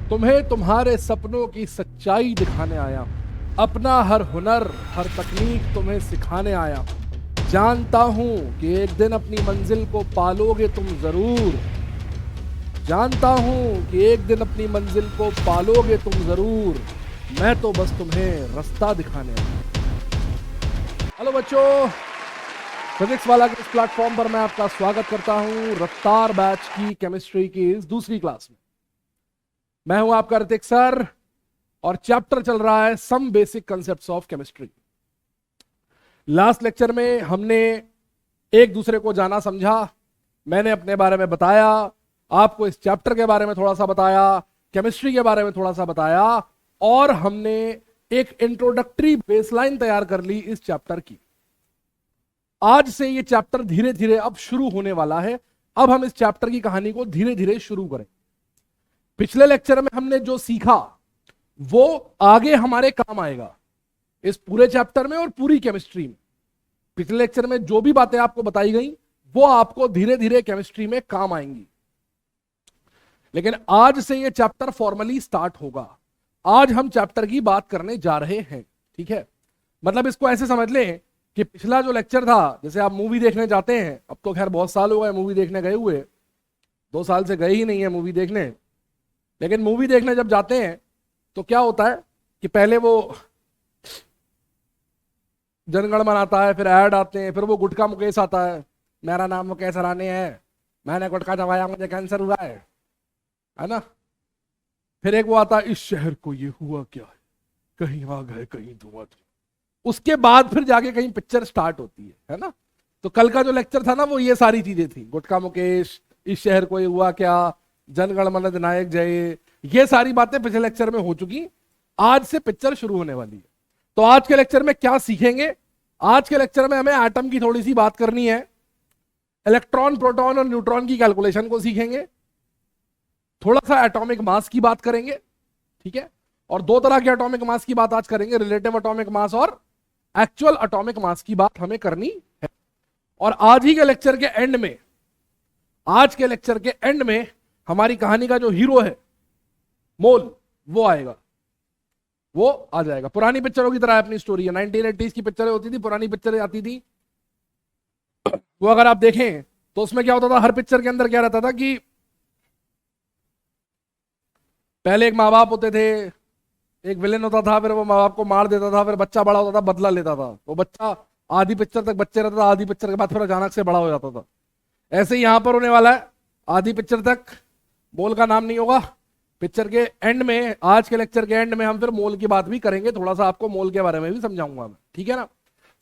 तुम्हें तुम्हारे सपनों की सच्चाई दिखाने आया हूं। अपना हर हुनर, हर तकनीक तुम्हें सिखाने आया हूं। जानता हूं कि एक दिन अपनी मंजिल को पालोगे तुम जरूर। जानता हूं कि एक दिन अपनी मंजिल को पालोगे तुम जरूर। मैं तो बस तुम्हें रास्ता दिखाने आया हूं। हेलो बच्चों, फिजिक्स वाला के इस प्लेटफॉर्म पर मैं आपका स्वागत करता हूं रफ्तार बैच की केमिस्ट्री की इस दूसरी क्लास में। मैं हूं आपका ऋतिक सर और चैप्टर चल रहा है some basic concepts of chemistry. Last lecture में हमने एक दूसरे को जाना समझा। मैंने अपने बारे में बताया, आपको इस चैप्टर के बारे में थोड़ा सा बताया, केमिस्ट्री के बारे में थोड़ा सा बताया और हमने एक इंट्रोडक्टरी बेसलाइन तैयार कर ली इस चैप्टर की। आज से ये चैप्टर धीरे धीरे अब शुरू होने वाला है। अब हम इस चैप्टर की कहानी को धीरे धीरे शुरू करें। पिछले लेक्चर में हमने जो सीखा वो आगे हमारे काम आएगा इस पूरे चैप्टर में और पूरी केमिस्ट्री में। पिछले लेक्चर में जो भी बातें आपको बताई गई वो आपको धीरे धीरे केमिस्ट्री में काम आएंगी। लेकिन आज से ये चैप्टर फॉर्मली स्टार्ट होगा। आज हम चैप्टर की बात करने जा रहे हैं, ठीक है। मतलब इसको ऐसे समझ लें कि पिछला जो लेक्चर था, जैसे आप मूवी देखने जाते हैं, अब तो खैर बहुत साल हो गए मूवी देखने गए हुए, 2 साल से गए ही नहीं है मूवी देखने। लेकिन मूवी देखने जब जाते हैं तो क्या होता है कि पहले वो जनगण मन आता है, फिर ऐड आते हैं, फिर वो गुटखा मुकेश आता है, मेरा नाम मुकेश राणे है, मैंने गुटखा चबाया, मुझे कैंसर हुआ है ना। फिर एक वो आता है, इस शहर को ये हुआ क्या है, कहीं आग है कहीं धुआं। उसके बाद फिर जाके कहीं पिक्चर स्टार्ट होती है ना। तो कल का जो लेक्चर था ना वो ये सारी चीजें थी, गुटखा मुकेश, इस शहर को ये हुआ क्या, जनगण मन अधिनायक जय, ये सारी बातें पिछले लेक्चर में हो चुकी। आज से पिक्चर शुरू होने वाली है। तो आज के लेक्चर में क्या सीखेंगे? आज के लेक्चर में हमें एटम की थोड़ी सी बात करनी है, इलेक्ट्रॉन, प्रोटॉन और न्यूट्रॉन की कैलकुलेशन को सीखेंगे, थोड़ा सा एटॉमिक मास की बात करेंगे, ठीक है। और 2 तरह के एटॉमिक मास की बात आज करेंगे, रिलेटिव एटॉमिक मास और एक्चुअल एटॉमिक मास की बात हमें करनी है। और आज ही के लेक्चर के एंड में, आज के लेक्चर के एंड में हमारी कहानी का जो हीरो है मोल, वो आएगा, वो आ जाएगा। पुरानी पिक्चरों की तरह अपनी स्टोरी है। 1980s की पिक्चरें होती थी, पुरानी पिक्चरें आती थी, वो अगर आप देखें तो उसमें क्या होता था, हर पिक्चर के अंदर क्या रहता था कि पहले एक माँ बाप होते थे, एक विलेन होता था, फिर वो माँ बाप को मार देता था, फिर बच्चा बड़ा होता था, बदला लेता था। वो बच्चा आधी पिक्चर तक बच्चे रहता था, आधी पिक्चर के बाद फिर अचानक से बड़ा हो जाता था। ऐसे ही यहां पर होने वाला है। आधी पिक्चर तक मोल का नाम नहीं होगा, पिक्चर के एंड में, आज के लेक्चर के एंड में हम फिर मोल की बात भी करेंगे, थोड़ा सा आपको मोल के बारे में भी समझाऊंगा मैं, ठीक है ना।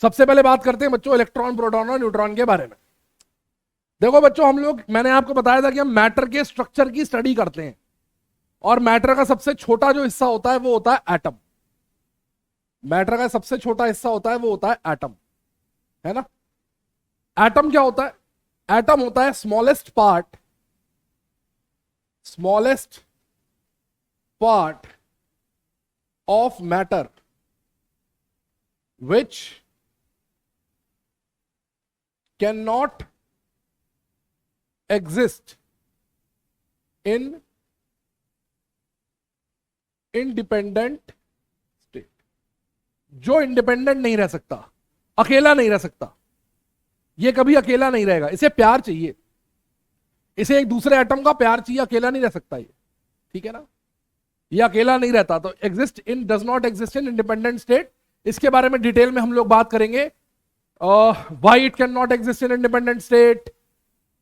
सबसे पहले बात करते हैं बच्चों इलेक्ट्रॉन, प्रोटॉन और न्यूट्रॉन के बारे में। देखो बच्चों, हम लोग, मैंने आपको बताया था कि हम मैटर के स्ट्रक्चर की स्टडी करते हैं और मैटर का सबसे छोटा जो हिस्सा होता है वो होता है एटम। मैटर का सबसे छोटा हिस्सा होता है वो होता है एटम, है ना। एटम क्या होता है? एटम होता है smallest part of matter which cannot exist in independent state। जो इंडिपेंडेंट नहीं रह सकता, अकेला नहीं रह सकता, ये कभी अकेला नहीं रहेगा। इसे प्यार चाहिए, इसे एक दूसरे एटम का प्यार चाहिए, अकेला नहीं रह सकता ये, ठीक है ना। ये अकेला नहीं रहता। तो does not exist in independent state, इसके बारे में डिटेल में हम लोग बात करेंगे। Why it can not exist in independent state,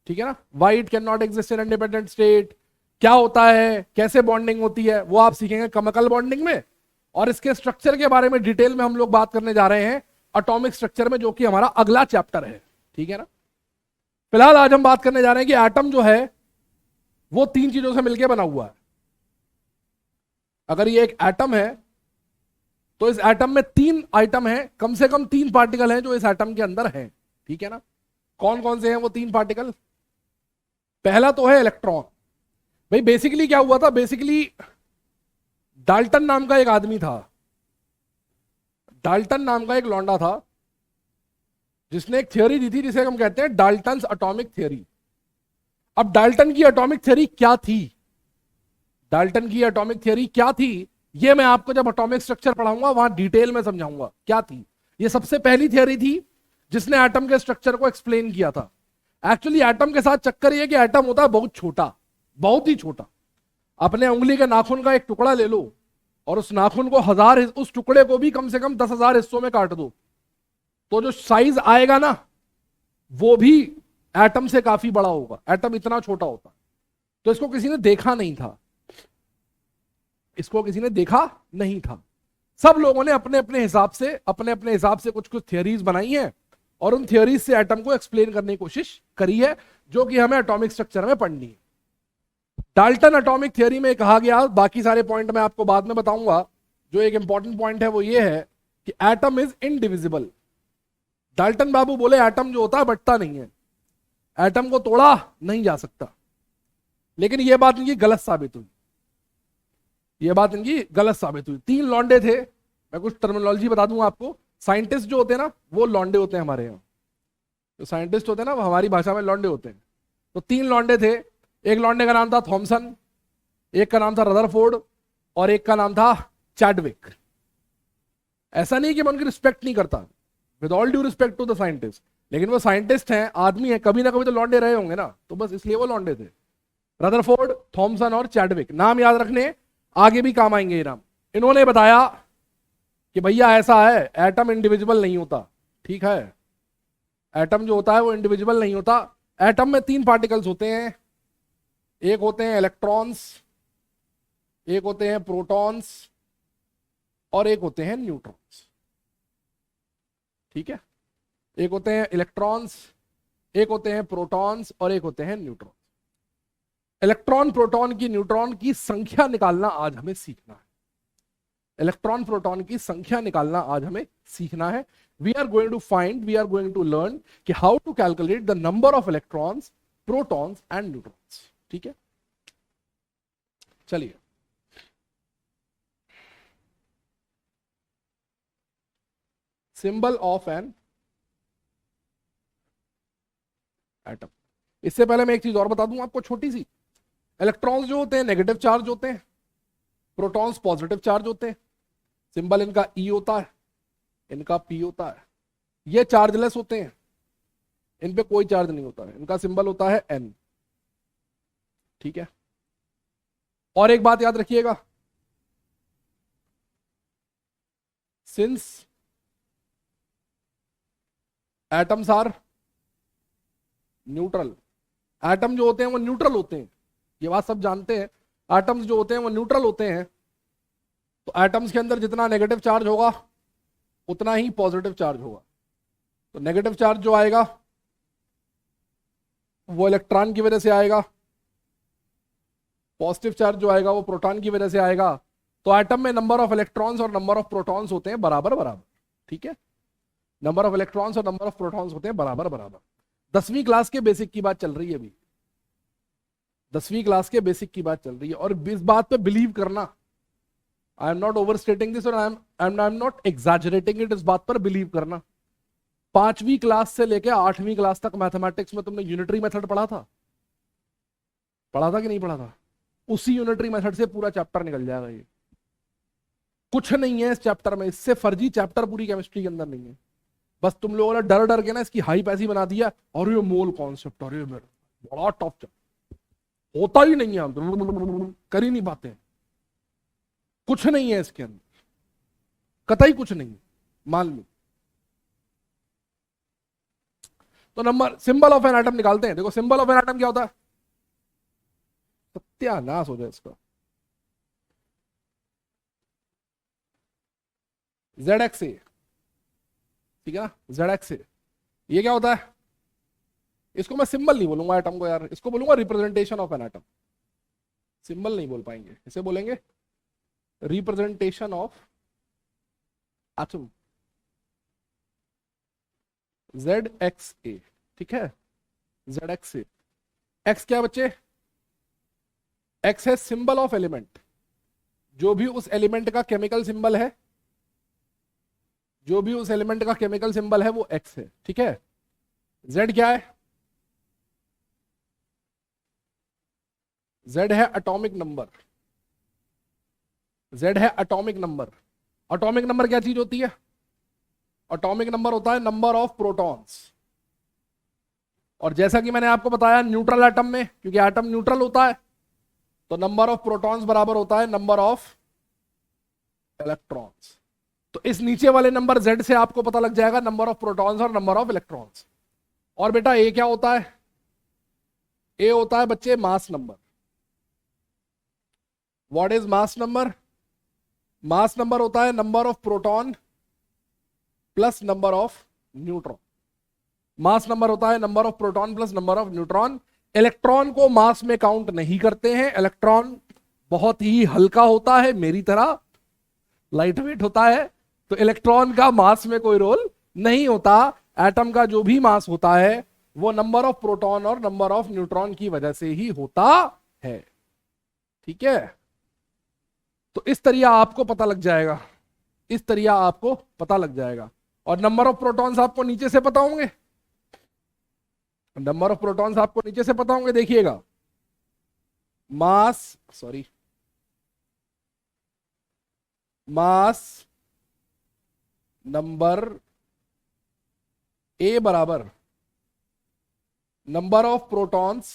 ठीक है ना। Why it can not exist in independent state, क्या होता है, कैसे बॉन्डिंग होती है, वो आप सीखेंगे केमिकल बॉन्डिंग में। और इसके स्ट्रक्चर के बारे में डिटेल में हम लोग बात करने जा रहे हैं एटॉमिक स्ट्रक्चर में, जो कि हमारा अगला चैप्टर है, ठीक है ना। फिलहाल आज हम बात करने जा रहे हैं कि एटम जो है वो 3 चीजों से मिलकर बना हुआ है। अगर ये एक एटम है तो इस एटम में 3 आइटम है, कम से कम 3 पार्टिकल हैं जो इस एटम के अंदर हैं, ठीक है ना। कौन कौन से हैं वो 3 पार्टिकल? पहला तो है इलेक्ट्रॉन। भाई बेसिकली क्या हुआ था, बेसिकली डाल्टन नाम का एक आदमी था, डाल्टन नाम का एक लौंडा था, जिसने एक थ्योरी दी थी जिसे हम कहते हैं डाल्टन्स एटॉमिक थ्योरी। अब डाल्टन की एटॉमिक थ्योरी क्या थी? डाल्टन की एटॉमिक थियरी क्या थी, ये मैं आपको जब एटॉमिक स्ट्रक्चर पढ़ाऊंगा वहां डिटेल में समझाऊंगा क्या थी। ये सबसे पहली थियरी थी जिसने एटम के स्ट्रक्चर को एक्सप्लेन किया था। एक्चुअली एटम के साथ चक्कर ये कि एटम होता है बहुत छोटा, बहुत ही छोटा। अपने उंगली के नाखून का एक टुकड़ा ले लो और उस नाखून को उस टुकड़े को भी कम से कम 10,000 हिस्सों में काट दो, तो जो साइज आएगा ना वो भी एटम से काफी बड़ा होगा। एटम इतना छोटा होता। तो इसको किसी ने देखा नहीं था, इसको किसी ने देखा नहीं था। सब लोगों ने अपने अपने हिसाब से कुछ कुछ थियरीज बनाई हैं और उन थियरीज से एटम को एक्सप्लेन करने की कोशिश करी है, जो कि हमें एटॉमिक स्ट्रक्चर में पढ़नी है। डाल्टन एटॉमिक थियरी में कहा गया, बाकी सारे पॉइंट मैं आपको बाद में बताऊंगा, जो एक इंपॉर्टेंट पॉइंट है वो ये है कि एटम इज इनडिविजिबल। डाल्टन बाबू बोले एटम जो होता है बंटता नहीं है, एटम को तोड़ा नहीं जा सकता। लेकिन यह बात इनकी गलत साबित हुई, यह बात इनकी गलत साबित हुई। 3 लौंडे थे, मैं कुछ टर्मिनोलॉजी बता दूंगा आपको। साइंटिस्ट जो होते हैं ना वो लौंडे होते हैं हमारे यहाँ, जो साइंटिस्ट होते हैं ना वो हमारी भाषा में लौंडे होते हैं। तो 3 लौंडे थे, एक लौंडे का नाम था थॉमसन, एक का नाम था रदरफोर्ड और एक का नाम था चैडविक। ऐसा नहीं कि मैं उनकी रिस्पेक्ट नहीं करता, with all due respect to the scientist, लेकिन वो साइंटिस्ट हैं, आदमी है, कभी ना कभी तो लौंडे रहे होंगे ना, तो बस इसलिए वो लौंडे थे। रदरफोर्ड, थॉमसन और चैडविक, नाम याद रखने, आगे भी काम आएंगे ये नाम। इन्होंने बताया कि भैया ऐसा है, एटम इंडिविजुअल नहीं होता। ठीक है, एटम जो होता है वो इंडिविजुअल नहीं होता। एटम में 3 पार्टिकल्स होते हैं, एक होते हैं इलेक्ट्रॉन्स, एक होते हैं प्रोटॉन्स और एक होते हैं न्यूट्रॉन्स। ठीक है, एक होते हैं इलेक्ट्रॉन्स, एक होते हैं प्रोटॉन्स और एक होते हैं न्यूट्रॉन्स। इलेक्ट्रॉन, प्रोटॉन की, न्यूट्रॉन की संख्या निकालना आज हमें सीखना है। इलेक्ट्रॉन प्रोटॉन की संख्या निकालना आज हमें सीखना है। We are going to learn कि how to calculate the number of electrons, protons and neutrons. ठीक है, चलिए सिंबल ऑफ एन एटम। इससे पहले मैं एक चीज और बता दूं आपको छोटी सी। इलेक्ट्रॉन्स जो होते हैं नेगेटिव चार्ज होते हैं, प्रोटॉन्स पॉजिटिव चार्ज होते हैं। सिंबल इनका ई होता है, इनका पी होता है। ये चार्जलेस होते हैं, इन पे कोई चार्ज नहीं होता है, इनका सिंबल होता है एन। ठीक है, और एक बात याद रखिएगा, since atoms are neutral, atom जो होते हैं वो न्यूट्रल होते हैं, ये बात सब जानते हैं। एटम्स जो होते हैं वो न्यूट्रल होते हैं, तो एटम्स के अंदर जितना नेगेटिव चार्ज होगा उतना ही पॉजिटिव चार्ज होगा। तो नेगेटिव चार्ज जो आएगा वो इलेक्ट्रॉन की वजह से आएगा, पॉजिटिव चार्ज जो आएगा वो प्रोटॉन की वजह से आएगा। तो एटम में नंबर ऑफ इलेक्ट्रॉन्स और नंबर ऑफ प्रोटॉन्स होते हैं बराबर बराबर। ठीक है, नंबर ऑफ इलेक्ट्रॉन्स और नंबर ऑफ प्रोटॉन्स होते हैं बराबर बराबर। 10वीं क्लास के बेसिक की बात चल रही है अभी, 10वीं क्लास के बेसिक की बात चल रही है। और इस बात पे बिलीव करना, I am not overstating this और I am not exaggerating it, इस बात पर बिलीव करना। 5वीं क्लास से लेकर 8वीं क्लास तक मैथमेटिक्स में तुमने यूनिटरी मेथड पढ़ा था, पढ़ा था कि नहीं पढ़ा था? उसी यूनिटरी मेथड से पूरा चैप्टर निकल जाएगा। ये कुछ नहीं है इस चैप्टर में, इससे फर्जी चैप्टर पूरी केमिस्ट्री के अंदर नहीं है। बस तुम लोगों ने डर डर के ना इसकी हाइप ऐसी बना दिया, और ये मोल कॉन्सेप्ट, और ये बड़ा टफ चैप्टर, होता ही नहीं है, हम कर ही नहीं पाते। कुछ नहीं है इसके अंदर, कतई कुछ नहीं, मान लो। तो number, symbol of an atom निकालते हैं। देखो सिंबल ऑफ एन एटम क्या होता है, सत्यानाश हो जाए इसका। ZX A, ठीक है ना, ZX A। ये क्या होता है, इसको मैं सिंबल नहीं बोलूंगा एटम को यार, इसको बोलूंगा representation of an atom. Symbol नहीं बोल पाएंगे, इसे बोलेंगे representation of atom, ZX A। ठीक है, ZX A। X क्या बच्चे, X है सिंबल ऑफ एलिमेंट, जो भी उस एलिमेंट का केमिकल सिंबल है, जो भी उस एलिमेंट का केमिकल सिंबल है वो X है। ठीक है, Z क्या है, Z है एटॉमिक नंबर, जेड है एटॉमिक नंबर। एटॉमिक नंबर क्या चीज होती है? एटॉमिक नंबर होता है नंबर ऑफ प्रोटॉन्स। और जैसा कि मैंने आपको बताया न्यूट्रल एटम में, क्योंकि एटम न्यूट्रल होता है, तो नंबर ऑफ प्रोटॉन्स बराबर होता है नंबर ऑफ इलेक्ट्रॉन्स। तो इस नीचे वाले नंबर जेड से आपको पता लग जाएगा नंबर ऑफ प्रोटॉन्स और नंबर ऑफ इलेक्ट्रॉन्स। और बेटा ए क्या होता है? ए होता है बच्चे mass number. What is mass number? Mass number होता है number of proton plus number of neutron. Mass number होता है number of proton plus number of neutron. Electron को मास में काउंट नहीं करते हैं। इलेक्ट्रॉन बहुत ही हल्का होता है, मेरी तरह लाइट वेट होता है, तो इलेक्ट्रॉन का मास में कोई रोल नहीं होता। एटम का जो भी मास होता है वो नंबर ऑफ प्रोटॉन और नंबर ऑफ न्यूट्रॉन की वजह से ही होता है। ठीक है, तो इस तरीका आपको पता लग जाएगा, इस तरीका आपको पता लग जाएगा। और नंबर ऑफ प्रोटॉन्स आपको नीचे से पता होंगे, नंबर ऑफ प्रोटॉन्स आपको नीचे से पता होंगे। देखिएगा मास नंबर ए बराबर number of protons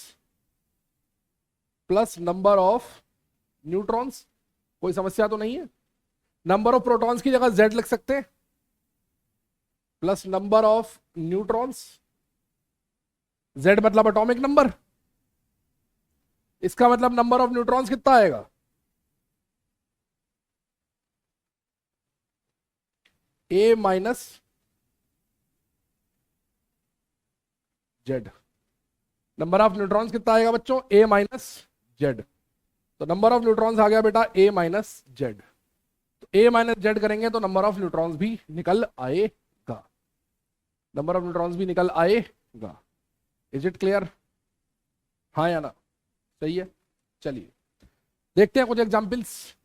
plus number of neutrons. कोई समस्या तो नहीं है? नंबर ऑफ प्रोटॉन्स की जगह जेड लिख सकते हैं, plus number of neutrons. Z मतलब एटॉमिक नंबर, इसका मतलब नंबर ऑफ न्यूट्रॉन्स कितना आएगा? A minus Z. Number of neutrons कितना आएगा बच्चों? A minus Z. तो नंबर ऑफ न्यूट्रॉन्स आ गया बेटा ए माइनस जेड। तो ए माइनस जेड करेंगे तो नंबर ऑफ न्यूट्रॉन्स भी निकल आएगा, नंबर ऑफ न्यूट्रॉन्स भी निकल आएगा। Is it clear? हाँ या ना? सही है। चलिए देखते हैं कुछ एग्जाम्पल्स,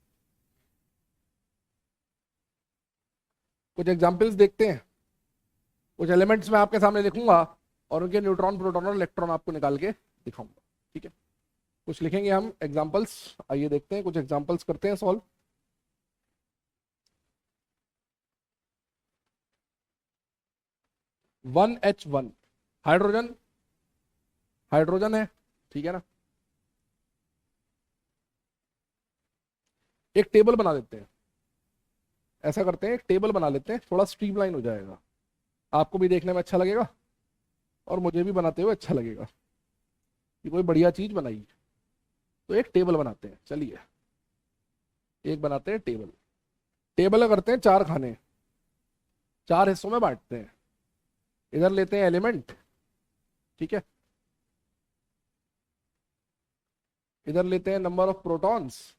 कुछ एग्जाम्पल्स देखते हैं। कुछ एलिमेंट्स मैं आपके सामने लिखूंगा और उनके न्यूट्रॉन प्रोटॉन और इलेक्ट्रॉन आपको निकाल के दिखाऊंगा। ठीक है, कुछ लिखेंगे हम एग्जाम्पल्स। आइए देखते हैं, कुछ एग्जाम्पल्स करते हैं solve. One H one hydrogen, hydrogen है, ठीक है ना। एक टेबल बना देते हैं, ऐसा करते हैं एक टेबल बना लेते हैं, थोड़ा स्ट्रीमलाइन हो जाएगा, आपको भी देखने में अच्छा लगेगा और मुझे भी बनाते हुए अच्छा लगेगा कि कोई बढ़िया चीज बनाई। तो एक टेबल बनाते हैं, चलिए एक बनाते हैं टेबल। टेबल करते हैं चार खाने, चार हिस्सों में बांटते हैं। इधर लेते हैं एलिमेंट, ठीक है, इधर लेते हैं नंबर ऑफ प्रोटॉन्स,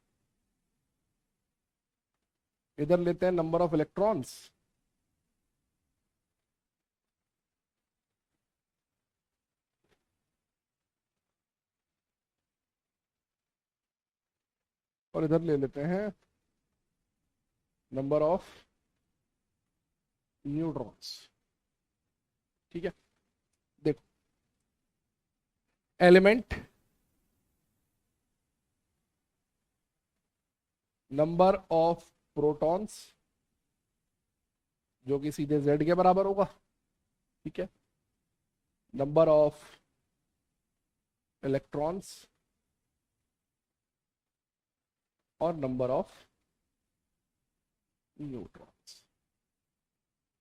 इधर लेते हैं नंबर ऑफ इलेक्ट्रॉन्स, और इधर ले लेते हैं नंबर ऑफ न्यूट्रॉन्स। ठीक है, देखो एलिमेंट, नंबर ऑफ प्रोटॉन्स जो कि सीधे z के बराबर होगा, ठीक है, नंबर ऑफ इलेक्ट्रॉन्स और नंबर ऑफ न्यूट्रॉन्स।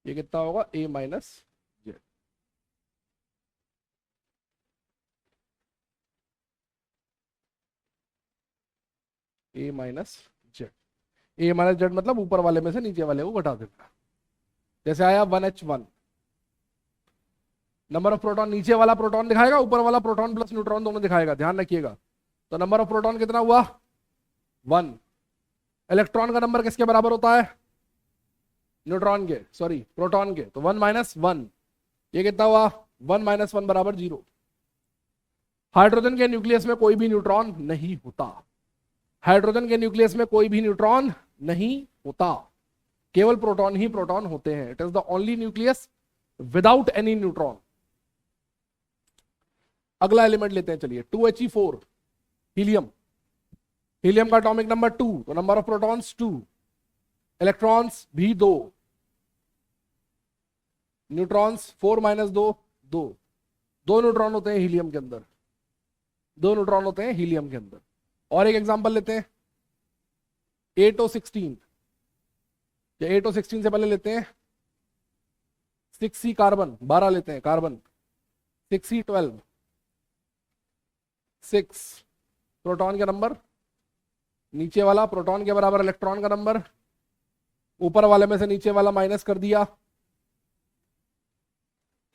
ये कितना होगा? a minus Z. a minus Z, a minus Z मतलब ऊपर वाले में से नीचे वाले को घटा देना। जैसे आया 1h1, नंबर ऑफ प्रोटॉन नीचे वाला प्रोटॉन दिखाएगा, ऊपर वाला प्रोटॉन प्लस न्यूट्रॉन दोनों दिखाएगा, ध्यान रखिएगा। तो नंबर ऑफ प्रोटॉन कितना हुआ? 1। इलेक्ट्रॉन का नंबर किसके बराबर होता है? न्यूट्रॉन के, सॉरी प्रोटॉन के, तो 1 माइनस 1, ये कितना हुआ? 1 माइनस 1 बराबर 0। हाइड्रोजन के न्यूक्लियस में कोई भी न्यूट्रॉन नहीं होता, हाइड्रोजन के न्यूक्लियस में कोई भी न्यूट्रॉन नहीं होता, केवल प्रोटॉन ही प्रोटॉन होते हैं। It is the only nucleus without any neutron. अगला एलिमेंट लेते हैं, चलिए 2He4 हीलियम। हीलियम का एटॉमिक नंबर 2, तो नंबर ऑफ प्रोटॉन्स 2, इलेक्ट्रॉन्स भी 2, न्यूट्रॉन्स 4 माइनस 2, 2, 2 न्यूट्रॉन होते हैं हीलियम के अंदर, 2 न्यूट्रॉन होते हैं हीलियम के अंदर। और एक एग्जांपल लेते हैं 8O16, या 8O16 से पहले लेते हैं 6C कार्बन, 12 लेते हैं कार्बन, 6C12, 6 प्रोटॉन का नंबर, नीचे वाला प्रोटॉन के बराबर इलेक्ट्रॉन का नंबर, ऊपर वाले में से नीचे वाला माइनस कर दिया,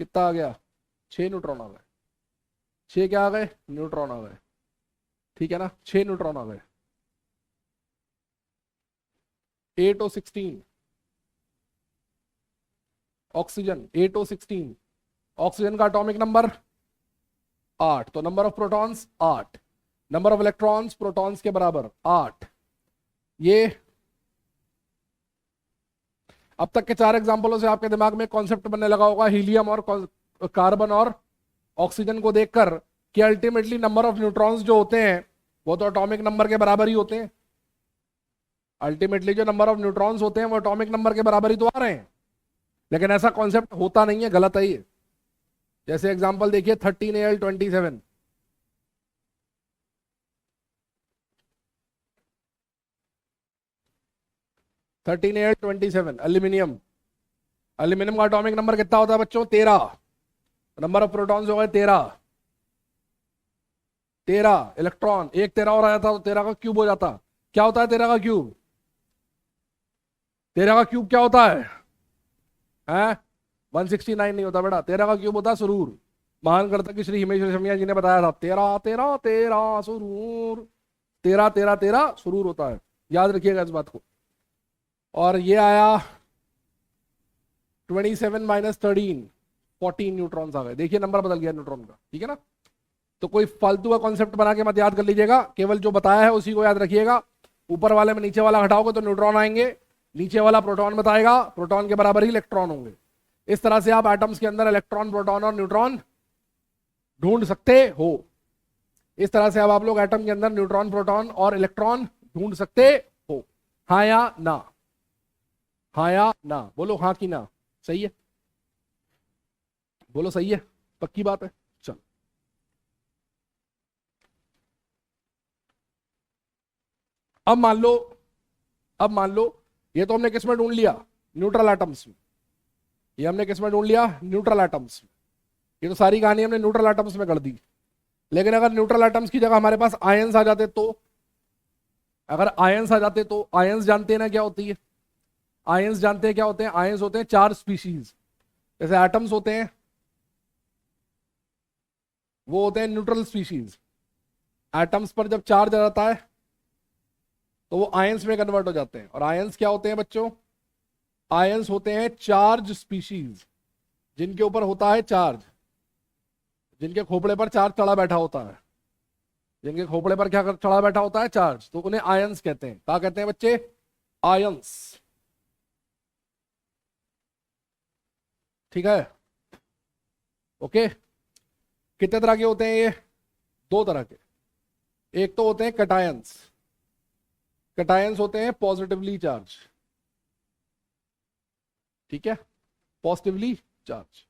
कितना आ गया, 6 न्यूट्रॉन आ गए, 6 क्या आ गए, न्यूट्रॉन आ गए, ठीक है ना, 6 न्यूट्रॉन आ गए। 8O16 ऑक्सीजन, 8O16 ऑक्सीजन का एटॉमिक नंबर 8, तो number of protons 8, number of electrons protons के बराबर 8। ये अब तक के 4 एग्जांपलों से आपके दिमाग में कॉन्सेप्ट बनने लगा होगा हीलियम और कार्बन और ऑक्सीजन को देखकर कि अल्टीमेटली नंबर ऑफ न्यूट्रॉन्स जो होते हैं वो तो एटॉमिक नंबर के बराबर ही होते हैं। अल्टीमेटली जो नंबर ऑफ न्यूट्रॉन्स होते हैं वो एटॉमिक नंबर के बराबर ही तो आ रहे हैं, लेकिन ऐसा कॉन्सेप्ट होता नहीं है, गलत है ये। जैसे एग्जांपल देखिए 13Al27, एल्यूमिनियम, एल्यूमिनियम का एटॉमिक नंबर कितना होता है बच्चों, 13, नंबर ऑफ प्रोटॉन्स हो गए 13, 13 इलेक्ट्रॉन, एक 13 और आया था तो 13 का क्यूब हो जाता। क्या होता है 13 का क्यूब, 13 का क्यूब क्या होता है 169 नहीं होता बेटा, 13 का क्यूब होता है सुरूर। महान कर्तज्ञ श्री हिमेश रेशमिया जी ने बताया था 13 13 13 सुरूर, 13 13 13 सुरूर होता है, याद रखिएगा इस बात को। और ये आया 27 माइनस 13, 14 न्यूट्रॉन्स आ गए, देखिए नंबर बदल गया न्यूट्रॉन का, ठीक है ना। तो कोई फालतू का कॉन्सेप्ट बना के मत याद कर लीजिएगा, केवल जो बताया है उसी को याद रखिएगा। ऊपर वाले में नीचे वाला हटाओगे तो न्यूट्रॉन आएंगे, नीचे वाला प्रोटॉन बताएगा, प्रोटॉन के बराबर ही इलेक्ट्रॉन होंगे। इस तरह से आप एटम्स के अंदर इलेक्ट्रॉन प्रोटॉन और न्यूट्रॉन ढूंढ सकते हो। इस तरह से अब आप लोग एटम के अंदर न्यूट्रॉन प्रोटॉन और इलेक्ट्रॉन ढूंढ सकते हो। हाँ या ना, हाँ या ना, बोलो हाँ कि ना, सही है, बोलो सही है, पक्की बात है। चलो अब मान लो ये तो हमने किस में ढूंढ लिया, न्यूट्रल एटम्स में, ये हमने किस में ढूंढ लिया, न्यूट्रल एटम्स में। ये तो सारी कहानी हमने न्यूट्रल एटम्स में कर दी। लेकिन अगर न्यूट्रल एटम्स की जगह हमारे पास आयंस आ जाते तो, अगर आयंस आ जाते तो, आयंस जानते हैं ना क्या होती है, आयंस जानते हैं क्या होते हैं, आयंस होते हैं 4 स्पीशीज। जैसे एटम्स होते हैं वो होते हैं न्यूट्रल स्पीशीज, एटम्स पर जब चार्ज आ जाता है तो वो आयंस में कन्वर्ट हो जाते हैं। और आयंस क्या होते हैं बच्चों, आयंस होते हैं चार्ज स्पीशीज, जिनके ऊपर होता है चार्ज, जिनके खोपड़े पर चार्ज चढ़ा बैठा होता है, जिनके खोपड़े पर क्या चढ़ा बैठा होता है, चार्ज, तो उन्हें आयंस कहते हैं। क्या कहते हैं बच्चे, आयंस, ठीक है, ओके। कितने तरह के होते हैं ये, 2 तरह के। एक तो होते हैं कटायंस, कटायंस होते हैं पॉजिटिवली चार्ज, ठीक है, पॉजिटिवली चार्ज।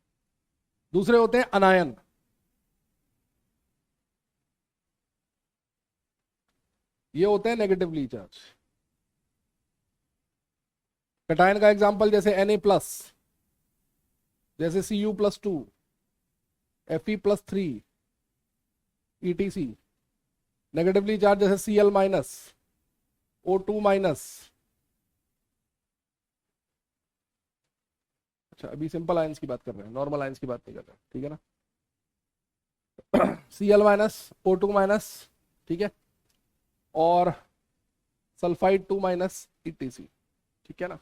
दूसरे होते हैं अनायन, ये होते हैं नेगेटिवली चार्ज। कटायन का एग्जांपल जैसे Na+, जैसे Cu+2, Fe+3, etc। Negatively charge जैसे Cl-, O2-। अच्छा अभी सिंपल आयंस की बात कर रहे हैं, नॉर्मल आयंस की बात नहीं कर रहे हैं, ठीक है ना। Cl-, O2-, ठीक है, और सल्फाइड 2-, etc, ठीक है ना,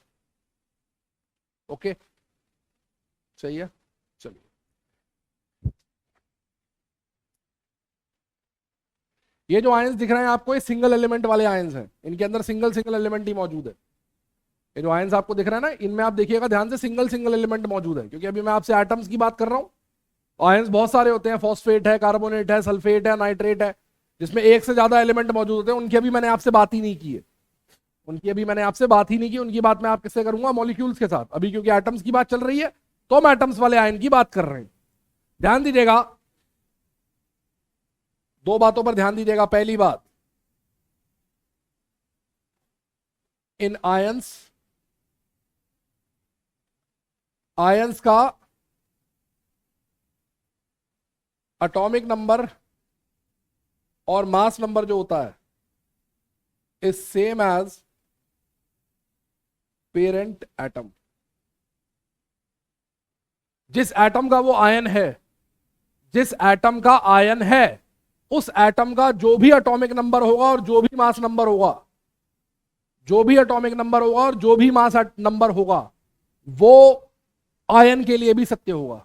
ओके, सही है। चलिए ये जो आयंस दिख रहे हैं आपको, ये सिंगल एलिमेंट वाले आयंस हैं, इनके अंदर सिंगल सिंगल एलिमेंट ही मौजूद है। ये जो आयंस आपको दिख रहा है ना, इनमें आप देखिएगा ध्यान से, सिंगल सिंगल एलिमेंट मौजूद है, क्योंकि अभी मैं आपसे एटम्स की बात कर रहा हूं। आयंस बहुत सारे होते हैं, फॉस्फेट है, कार्बोनेट है, सल्फेट है, नाइट्रेट है, जिसमें एक से ज्यादा एलिमेंट मौजूद होते हैं, उनकी अभी मैंने आपसे बात ही नहीं की है। उनकी बात मैं आप किससे करूंगा? मॉलिक्यूल्स के साथ। अभी क्योंकि एटम्स की बात चल रही है तो हम एटम्स वाले आयन की बात कर रहे हैं। ध्यान दीजिएगा, दो बातों पर ध्यान दीजिएगा। पहली बात, इन आयंस का एटॉमिक नंबर और मास नंबर जो होता है is same as parent atom. जिस एटम का वो आयन है, जिस एटम का आयन है, उस एटम का जो भी एटॉमिक नंबर होगा और जो भी मास नंबर होगा, जो भी एटॉमिक नंबर होगा और जो भी मास नंबर होगा, वो आयन के लिए भी सत्य होगा।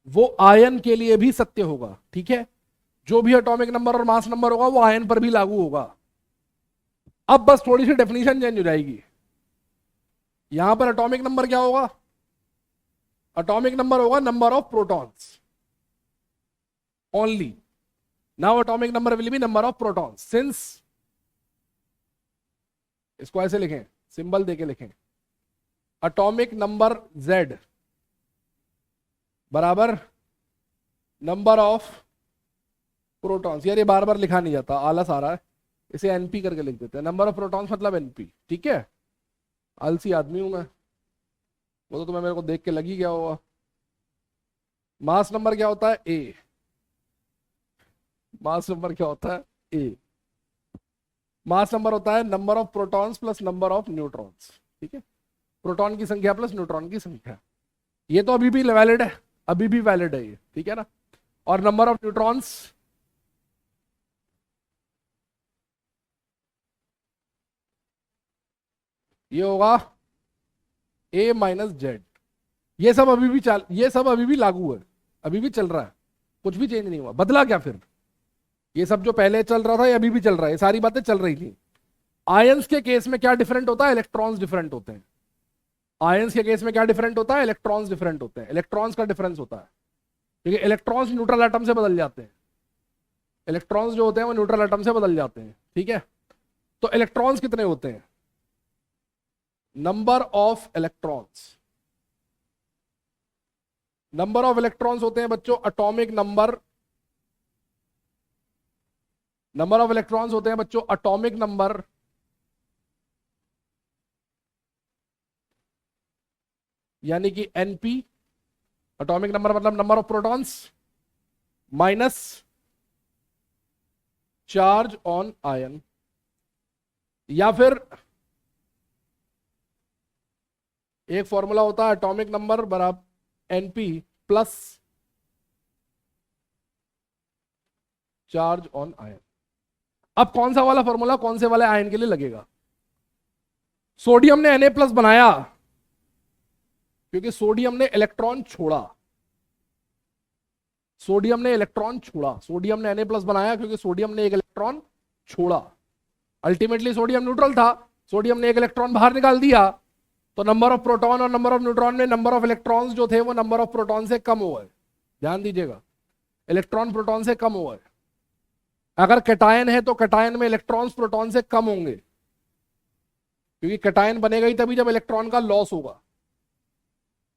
वो आयन के लिए भी सत्य होगा। ठीक है? जो भी एटॉमिक नंबर और मास नंबर होगा वो आयन पर भी लागू होगा। अब बस थोड़ी सी डेफिनेशन चेंज हो जाएगी। यहां पर एटॉमिक नंबर क्या होगा? एटॉमिक नंबर होगा number of protons only. Now atomic number will be number of protons. Since, इसको ऐसे लिखें, सिंबल देके लिखें, एटॉमिक नंबर Z बराबर नंबर ऑफ प्रोटॉन्स। यार ये बार बार लिखा नहीं जाता, आलस आ रहा है, इसे NP करके लिख देते हैं। नंबर ऑफ प्रोटॉन्स मतलब NP। ठीक है? आलसी आदमी हूं मैं, वो तो तुम्हें मेरे को देख के लग ही गया होगा। मास नंबर क्या होता है? A। मास नंबर क्या होता है? A। मास नंबर होता है number of protons plus number of neutrons. ठीक है? प्रोटॉन की संख्या प्लस न्यूट्रॉन की संख्या। ये तो अभी भी वैलिड है, अभी भी वैलिड है ये। ठीक है ना? और नंबर ऑफ न्यूट्रॉन्स, ये होगा A माइनस Z। ये सब अभी भी लागू है, अभी भी चल रहा है, कुछ भी चेंज नहीं हुआ। बदला क्या फिर? ये सब जो पहले चल रहा था ये अभी भी चल रहा है, ये सारी बातें चल रही थी। आयंस के केस में क्या डिफरेंट होता है? इलेक्ट्रॉन्स डिफरेंट होते हैं। आयंस के केस में क्या डिफरेंट होता है? इलेक्ट्रॉन्स डिफरेंट होते हैं। इलेक्ट्रॉन्स का डिफरेंस होता है क्योंकि इलेक्ट्रॉन्स न्यूट्रल एटम से बदल जाते हैं। इलेक्ट्रॉन्स जो होते हैं वो न्यूट्रल एटम से बदल जाते हैं। ठीक है? तो इलेक्ट्रॉन्स कितने होते हैं? Number of electrons, number of electrons होते हैं बच्चों atomic number. Number of electrons होते हैं बच्चों एटॉमिक नंबर यानी कि NP। एटॉमिक नंबर मतलब number of protons minus charge on ion, या फिर एक फॉर्मूला होता है एटॉमिक नंबर बराबर NP plus charge on ion. अब कौन सा वाला फॉर्मूला कौन से वाले आयन के लिए लगेगा? सोडियम ने Na+ बनाया क्योंकि सोडियम ने इलेक्ट्रॉन छोड़ा। सोडियम ने Na+ बनाया क्योंकि सोडियम ने एक इलेक्ट्रॉन छोड़ा। अल्टीमेटली सोडियम न्यूट्रल था, सोडियम ने एक इलेक्ट्रॉन बाहर निकाल दिया, तो नंबर ऑफ प्रोटॉन और नंबर ऑफ न्यूट्रॉन में नंबर ऑफ इलेक्ट्रॉन्स जो थे वो नंबर ऑफ प्रोटॉन से कम हो गए। ध्यान दीजिएगा, इलेक्ट्रॉन प्रोटॉन से कम हो गए। अगर कैटायन है तो कैटायन में इलेक्ट्रॉन्स प्रोटॉन से कम होंगे, क्योंकि कैटायन बनेगा ही तभी जब इलेक्ट्रॉन का लॉस होगा।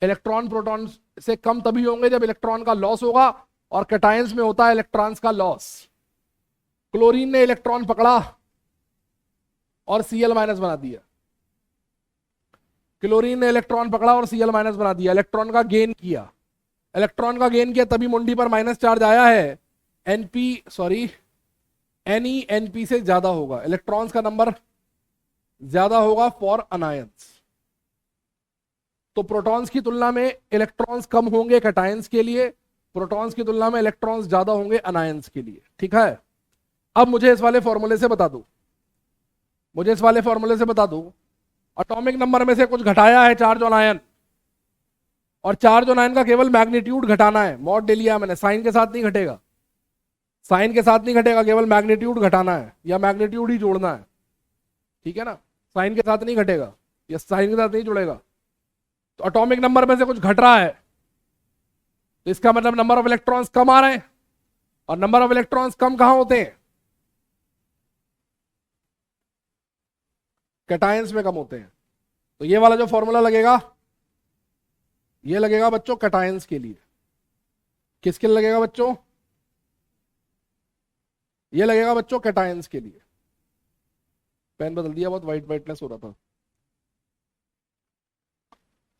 इलेक्ट्रॉन प्रोटॉन से कम तभी होंगे जब इलेक्ट्रॉन का लॉस होगा, और कैटायंस में होता है इलेक्ट्रॉन्स का लॉस। क्लोरीन ने इलेक्ट्रॉन पकड़ा और Cl- बना दिया। क्लोरीन ने इलेक्ट्रॉन पकड़ा और Cl- बना दिया, इलेक्ट्रॉन का गेन किया। इलेक्ट्रॉन का गेन किया तभी मुंडी पर माइनस चार्ज आया है। NeNP से ज्यादा होगा, इलेक्ट्रॉन्स का नंबर ज्यादा होगा फॉर अनायंस। तो प्रोटॉन्स की तुलना में इलेक्ट्रॉन्स कम होंगे कैटायंस के लिए, प्रोटॉन्स की तुलना में इलेक्ट्रॉन्स ज्यादा होंगे अनायंस के लिए। ठीक है? अब मुझे इस वाले फॉर्मूले से बता दो, एटॉमिक नंबर में से कुछ घटाया है चार्ज ऑन आयन, और चार्ज ऑन आयन का केवल मैग्नीट्यूड घटाना है। मॉड ले लिया मैंने, साइन के साथ नहीं घटेगा, केवल मैग्नीट्यूड घटाना है या मैग्नीट्यूड ही जोड़ना है। ठीक है ना? साइन के साथ नहीं घटेगा या साइन के साथ नहीं जुड़ेगा। तो एटॉमिक नंबर में से कुछ घट रहा है तो इसका मतलब नंबर ऑफ इलेक्ट्रॉन्स कम आ रहे हैं, और नंबर ऑफ इलेक्ट्रॉन्स कम कहां होते हैं? कैटायंस में कम होते हैं। तो ये वाला जो फॉर्मूला लगेगा, ये लगेगा बच्चों कैटायंस के लिए। किसके लिए लगेगा बच्चों? ये लगेगा बच्चों कैटायंस के लिए। पेन बदल दिया, बहुत वाइट वाइटनेस हो रहा था।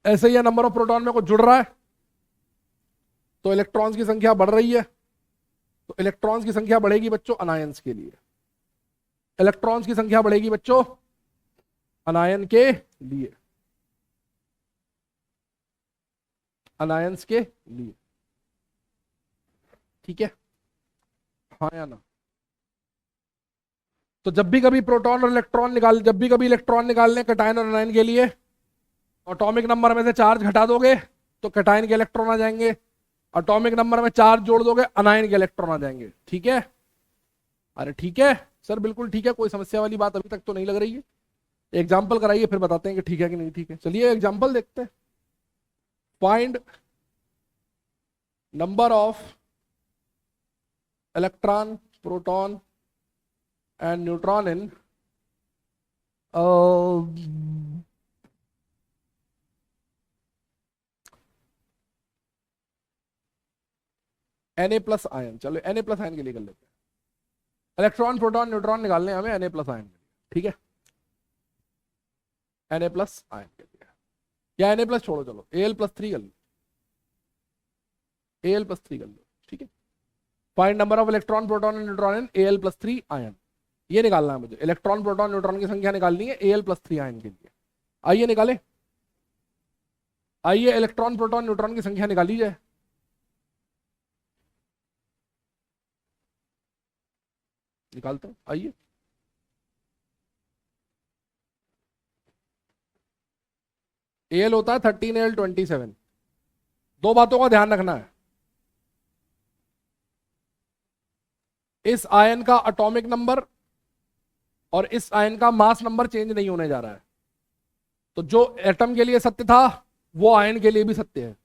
ऐसे ही नंबर ऑफ प्रोटॉन में कुछ जुड़ रहा है तो इलेक्ट्रॉन्स की संख्या बढ़ रही है, तो इलेक्ट्रॉन्स की संख्या बढ़ेगी बच्चों अनायंस के लिए। इलेक्ट्रॉन्स की संख्या बढ़ेगी बच्चों अनायन के लिए, अनायंस के लिए। ठीक है, हाँ या ना? तो जब भी कभी प्रोटॉन और इलेक्ट्रॉन निकाल, जब भी कभी इलेक्ट्रॉन निकालने कैटायन और अनायन के लिए, एटॉमिक नंबर में से चार्ज घटा दोगे तो कैटायन के इलेक्ट्रॉन आ जाएंगे, एटॉमिक नंबर में चार्ज जोड़ दोगे अनायन के इलेक्ट्रॉन आ जाएंगे। ठीक है? अरे ठीक है सर, बिल्कुल ठीक है, कोई समस्या वाली बात अभी तक तो नहीं लग रही है। एग्जाम्पल कराइए, फिर बताते हैं कि ठीक है कि नहीं ठीक है। चलिए एग्जाम्पल देखते हैं। Find number of electron, proton and neutron in Na+ ion. चलो Na+ आयन के लिए कर लेते हैं। इलेक्ट्रॉन, प्रोटॉन, न्यूट्रॉन निकालने हैं हमें Na+ आयन के लिए। ठीक है, Na+ आयन के लिए, या Na+ छोड़ो, चलो Al+3 कर लो, Al+3 कर लो। ठीक है, find number of electron, proton and neutron in Al+3 ion. ये निकालना है मुझे, इलेक्ट्रॉन, प्रोटॉन, न्यूट्रॉन की संख्या निकालनी है Al+3 आयन के लिए। आइए निकाले, आइए इलेक्ट्रॉन, प्रोटॉन, न्यूट्रॉन की संख्या निकाली जाए। निकालते हैं, आइए। Al होता है 13, Al 27। दो बातों का ध्यान रखना है, इस आयन का एटॉमिक नंबर और इस आयन का मास नंबर चेंज नहीं होने जा रहा है। तो जो एटम के लिए सत्य था वो आयन के लिए भी सत्य है,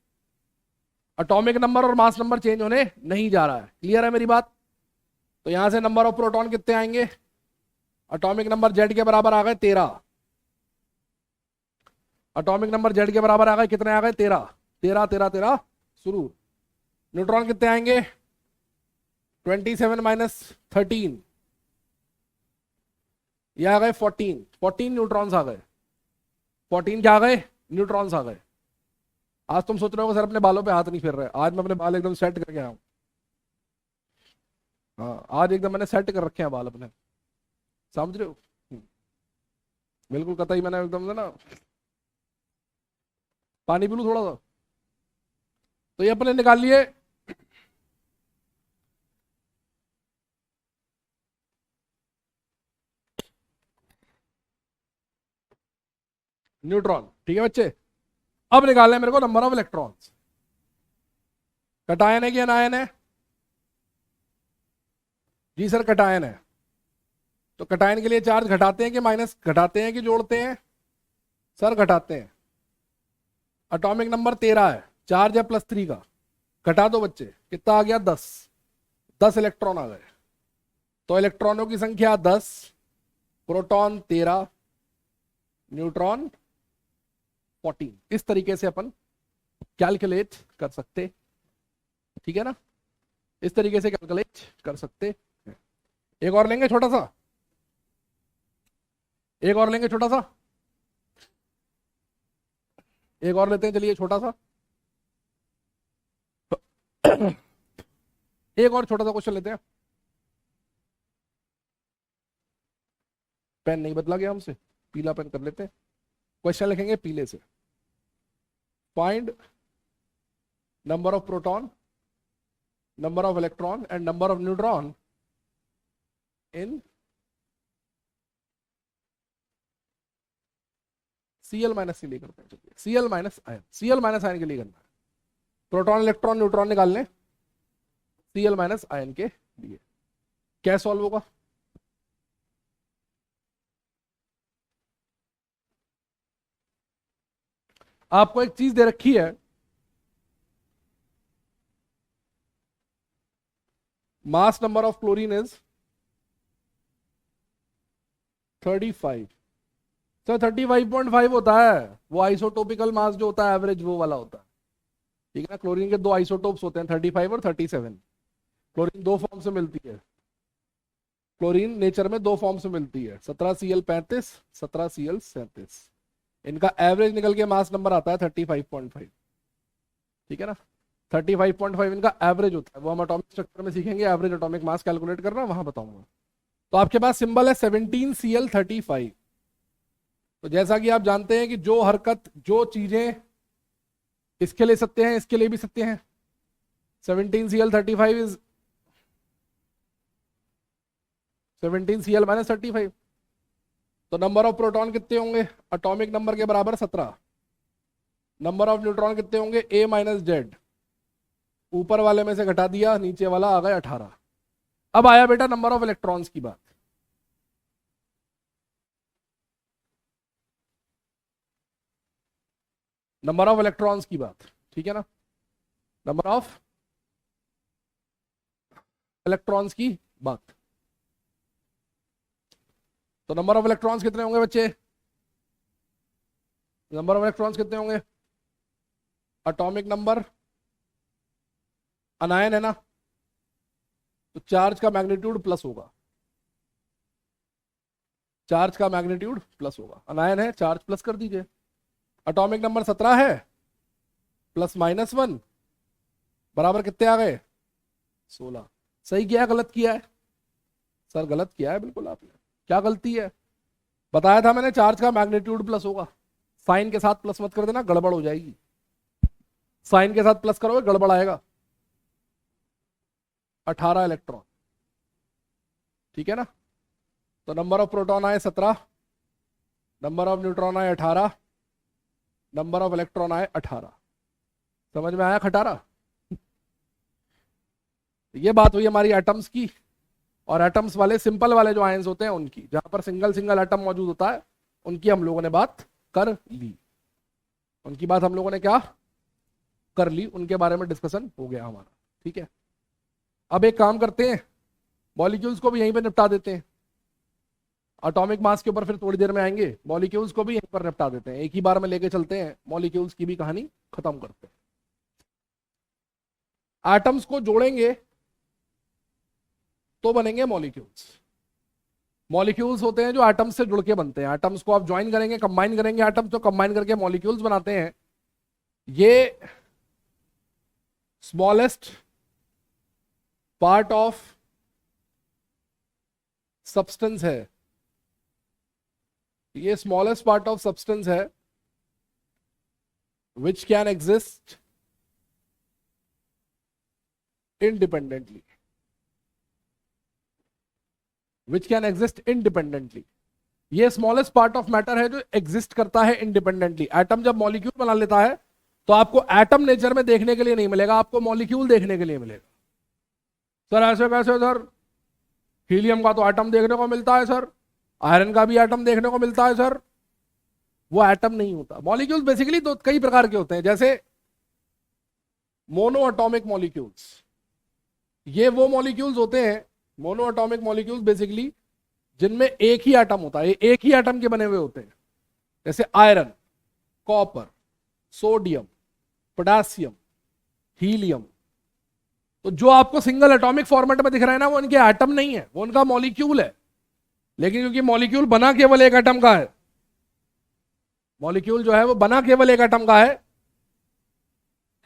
एटॉमिक नंबर और मास नंबर चेंज होने नहीं जा रहा है। क्लियर है मेरी बात? तो यहां से नंबर ऑफ प्रोटॉन कितने आएंगे? एटॉमिक नंबर Z के बराबर आ गए 13। एटॉमिक नंबर Z के बराबर आ गए, कितने आ गए? 13, 13, 13, 13 शुरू। न्यूट्रॉन कितने आएंगे? 27 - 13, ये आ गए 14। 14 न्यूट्रॉन्स आ गए। 14 क्या आ गए? न्यूट्रॉन्स आ गए। आज तुम सोच रहे हो सर अपने बालों पे हाथ नहीं फेर रहे, आज मैं अपने बाल एकदम सेट करके आया हूं। हाँ, आज एकदम मैंने सेट कर रखे हैं बाल अपने, समझ रहे हो? बिल्कुल कतई मैंने एकदम से ना, पानी पी लूं थोड़ा सा। तो ये अपने निकाल लिए न्यूट्रॉन। ठीक है बच्चे, अब निकालना है मेरे को नंबर ऑफ इलेक्ट्रॉन्स। कटायन है कि अनायन है? जी सर कटायन है। तो कटायन के लिए चार्ज घटाते हैं कि माइनस, घटाते हैं कि जोड़ते हैं? सर घटाते हैं। एटॉमिक नंबर 13 है, चार्ज है +3 का, घटा दो बच्चे, कितना आ गया? 10। 10 इलेक्ट्रॉन आ गए। तो इलेक्ट्रॉनों की संख्या 10, प्रोटॉन 13, न्यूट्रॉन 14। इस तरीके से अपन कैलकुलेट कर सकते, ठीक है ना? इस तरीके से कैलकुलेट कर सकते हैं। एक और लेंगे छोटा सा, एक और लेंगे छोटा सा, एक और लेते हैं, चलिए छोटा सा। एक और छोटा सा क्वेश्चन लेते हैं। पेन नहीं बदला गया हमसे, पीला पेन कर लेते हैं। क्वेश्चन लिखेंगे पीले से। Find number of proton, number of electron and number of neutron in Cl- के लिए करते हैं। Cl- आयन, Cl- आयन के लिए करना है। प्रोटॉन, इलेक्ट्रॉन, न्यूट्रॉन निकालने Cl- आयन के लिए। क्या सॉल्व होगा? आपको एक चीज दे रखी है, mass number of chlorine is 35। Sir 35.5 होता है, वो आइसोटोपिकल मास जो होता है एवरेज वो वाला होता है। ठीक है ना, क्लोरीन के दो आइसोटोप्स होते हैं 35 और 37। क्लोरीन दो फॉर्म से मिलती है, क्लोरीन नेचर में दो फॉर्म से मिलती है, 17Cl35, 17Cl37। इनका एवरेज निकल के मास नंबर आता है 35.5। ठीक है ना, 35.5 इनका एवरेज होता है, वो हम एटॉमिक स्ट्रक्चर में सीखेंगे, एवरेज एटॉमिक मास कैलकुलेट करना वहां बताऊंगा। तो आपके पास सिंबल है 17Cl35। तो जैसा कि आप जानते हैं कि जो हरकत, जो चीजें इसके ले सकते हैं इसके लिए भी सकते हैं। 17Cl35 is 17Cl-35। तो नंबर ऑफ प्रोटॉन कितने होंगे, एटॉमिक नंबर के बराबर 17। नंबर ऑफ न्यूट्रॉन कितने होंगे, A-Z। ऊपर वाले में से घटा दिया, नीचे वाला आ गया 18। अब आया बेटा नंबर ऑफ इलेक्ट्रॉन्स की बात। नंबर ऑफ इलेक्ट्रॉन्स की बात, ठीक है ना, नंबर ऑफ इलेक्ट्रॉन्स की बात। तो नंबर ऑफ इलेक्ट्रॉन्स कितने होंगे बच्चे, नंबर ऑफ इलेक्ट्रॉन्स कितने होंगे, एटॉमिक नंबर, अनायन है ना, तो चार्ज का मैग्नीट्यूड प्लस होगा, चार्ज का मैग्नीट्यूड प्लस होगा। अनायन है, चार्ज प्लस कर दीजिए। एटॉमिक नंबर 17 है, प्लस -1 बराबर कितने आ गए, 16। सही किया है गलत किया है, सर गलत किया है बिल्कुल आपने। क्या गलती है, बताया था मैंने चार्ज का मैग्नीट्यूड प्लस होगा। साइन के साथ प्लस मत कर देना, गड़बड़ हो जाएगी। साइन के साथ प्लस करोगे गड़बड़ आएगा। 18 इलेक्ट्रॉन, ठीक है ना। तो नंबर ऑफ प्रोटॉन आए 17, नंबर ऑफ न्यूट्रॉन आए 18, नंबर ऑफ इलेक्ट्रॉन आए 18। समझ में आया खटारा। ये बात हुई हमारी एटम्स की, और एटम्स वाले सिंपल वाले जो आयंस होते हैं उनकी, जहां पर सिंगल सिंगल एटम मौजूद होता है, उनकी हम लोगों ने बात कर ली। उनकी बात हम लोगों ने क्या कर ली, उनके बारे में डिस्कशन हो गया हमारा। ठीक है, अब एक काम करते हैं, मॉलिक्यूल्स को भी यहीं पे निपटा देते हैं। एटॉमिक मास के ऊपर फिर थोड़ी देर में आएंगे, मॉलिक्यूल्स को भी यहीं पर निपटा देते हैं, एक ही बार में लेके चलते हैं, मॉलिक्यूल्स की भी कहानी खत्म करते हैं। एटम्स को जोड़ेंगे तो बनेंगे मॉलिक्यूल्स। मॉलिक्यूल्स होते हैं जो एटम्स से जुड़ के बनते हैं। एटम्स को आप ज्वाइन करेंगे, कंबाइन करेंगे एटम्स, तो कंबाइन करके मॉलिक्यूल्स बनाते हैं। ये स्मॉलेस्ट पार्ट ऑफ सब्सटेंस है, ये स्मॉलेस्ट पार्ट ऑफ सब्सटेंस है which can exist independently, which can exist independently. ये स्मॉलेस्ट पार्ट ऑफ मैटर है जो एग्जिस्ट करता है इंडिपेंडेंटली। एटम जब मॉलिक्यूल बना लेता है तो आपको एटम नेचर में देखने के लिए नहीं मिलेगा, आपको मॉलिक्यूल देखने के लिए मिलेगा। सर ऐसे कैसे सर, हीलियम का तो एटम देखने को मिलता है सर, आयरन का भी एटम देखने को मिलता है सर। वो एटम नहीं होता। मॉलिक्यूल्स बेसिकली तो कई प्रकार के होते हैं, जैसे मोनो एटॉमिक मॉलिक्यूल्स, ये वो मॉलिक्यूल्स होते हैं, मोनो एटॉमिक मॉलिक्यूल्स बेसिकली जिनमें एक ही एटम होता है, एक ही एटम के बने हुए होते हैं, जैसे iron, copper, sodium, potassium, helium. तो जो आपको सिंगल एटॉमिक फॉर्मेट में दिख रहा है ना, वो उनके एटम नहीं है, वो उनका मॉलिक्यूल है। लेकिन क्योंकि मॉलिक्यूल बना केवल एक एटम का है, मॉलिक्यूल जो है वो बना केवल एक एटम का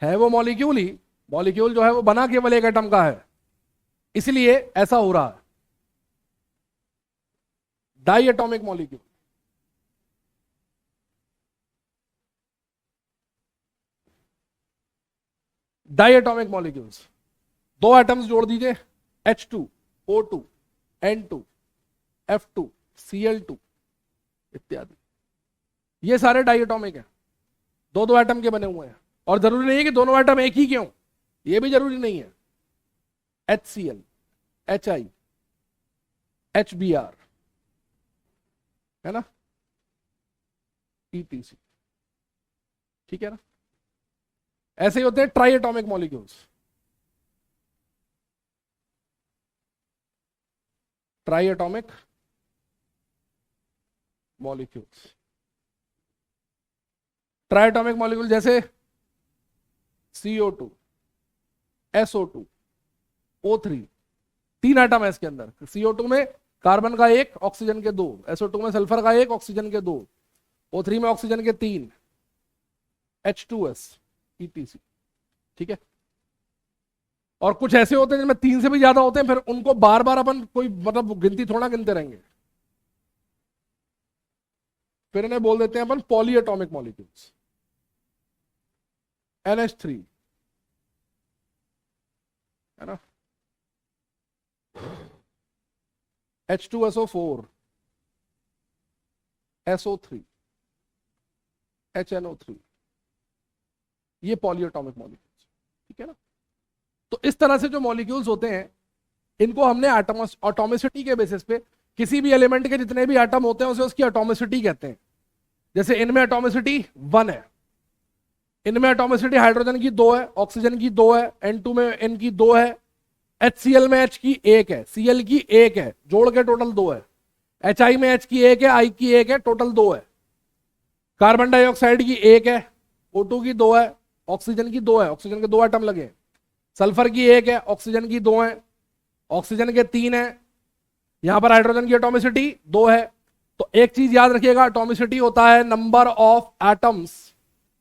है वो मॉलिक्यूल ही, मॉलिक्यूल जो है वो बना केवल एक एटम का है, इसलिए ऐसा हो रहा है। Di atomic molecule, di atomic molecules, दो एटम्स जोड़ दीजिए, H2, O2, N2, F2, Cl2 इत्यादि, ये सारे डाई एटॉमिक हैं, दो दो एटम के बने हुए हैं। और जरूरी नहीं है कि दोनों एटम एक ही के हों, ये भी जरूरी नहीं है। HCl, HI, HBr, है ना, ETC, ठीक है ना। ऐसे ही होते हैं try atomic molecules, try atomic molecules. Try atomic molecule जैसे CO2, SO2, O3, 3 एटम है इसके अंदर। CO2 में कार्बन का 1, ऑक्सीजन के 2, SO2 में सल्फर का 1, ऑक्सीजन के 2, O3 में ऑक्सीजन के 3, H2S, ETC। ठीक है। और कुछ ऐसे होते हैं जिनमें 3 से भी ज्यादा होते हैं, फिर उनको बार बार अपन कोई मतलब गिनती थोड़ा गिनते रहेंगे, फिर इन्हें बोल देते हैं अपन पॉली एटॉमिक मॉलिक्यूल्स। NH3 है ना, H2SO4, SO3, HNO3, ये पॉली एटॉमिक मॉलिक्यूल्स। ठीक है ना। तो इस तरह से जो मॉलिक्यूल्स होते हैं इनको हमने एटॉमिसिटी के बेसिस पे, किसी भी एलिमेंट के जितने भी एटम होते हैं उसे उसकी एटॉमिसिटी कहते हैं। जैसे इनमें एटॉमिसिटी 1 है, इनमें एटॉमिसिटी हाइड्रोजन की 2 है, ऑक्सीजन की 2 है, N2 में N की 2 है, HCl में H की 1 है, Cl की 1 है, जोड़ के टोटल 2 है, HI में H की 1 है, I की 1 है, टोटल 2 है। कार्बन डाइऑक्साइड की 1 है, O2 की 2 है, ऑक्सीजन की 2 है, ऑक्सीजन के 2 एटम लगे, सल्फर की 1 है, ऑक्सीजन की 2 है, ऑक्सीजन के 3 है, यहां पर हाइड्रोजन की एटॉमिसिटी 2 है। तो एक चीज याद रखिएगा, एटॉमिसिटी होता है नंबर ऑफ एटम्स,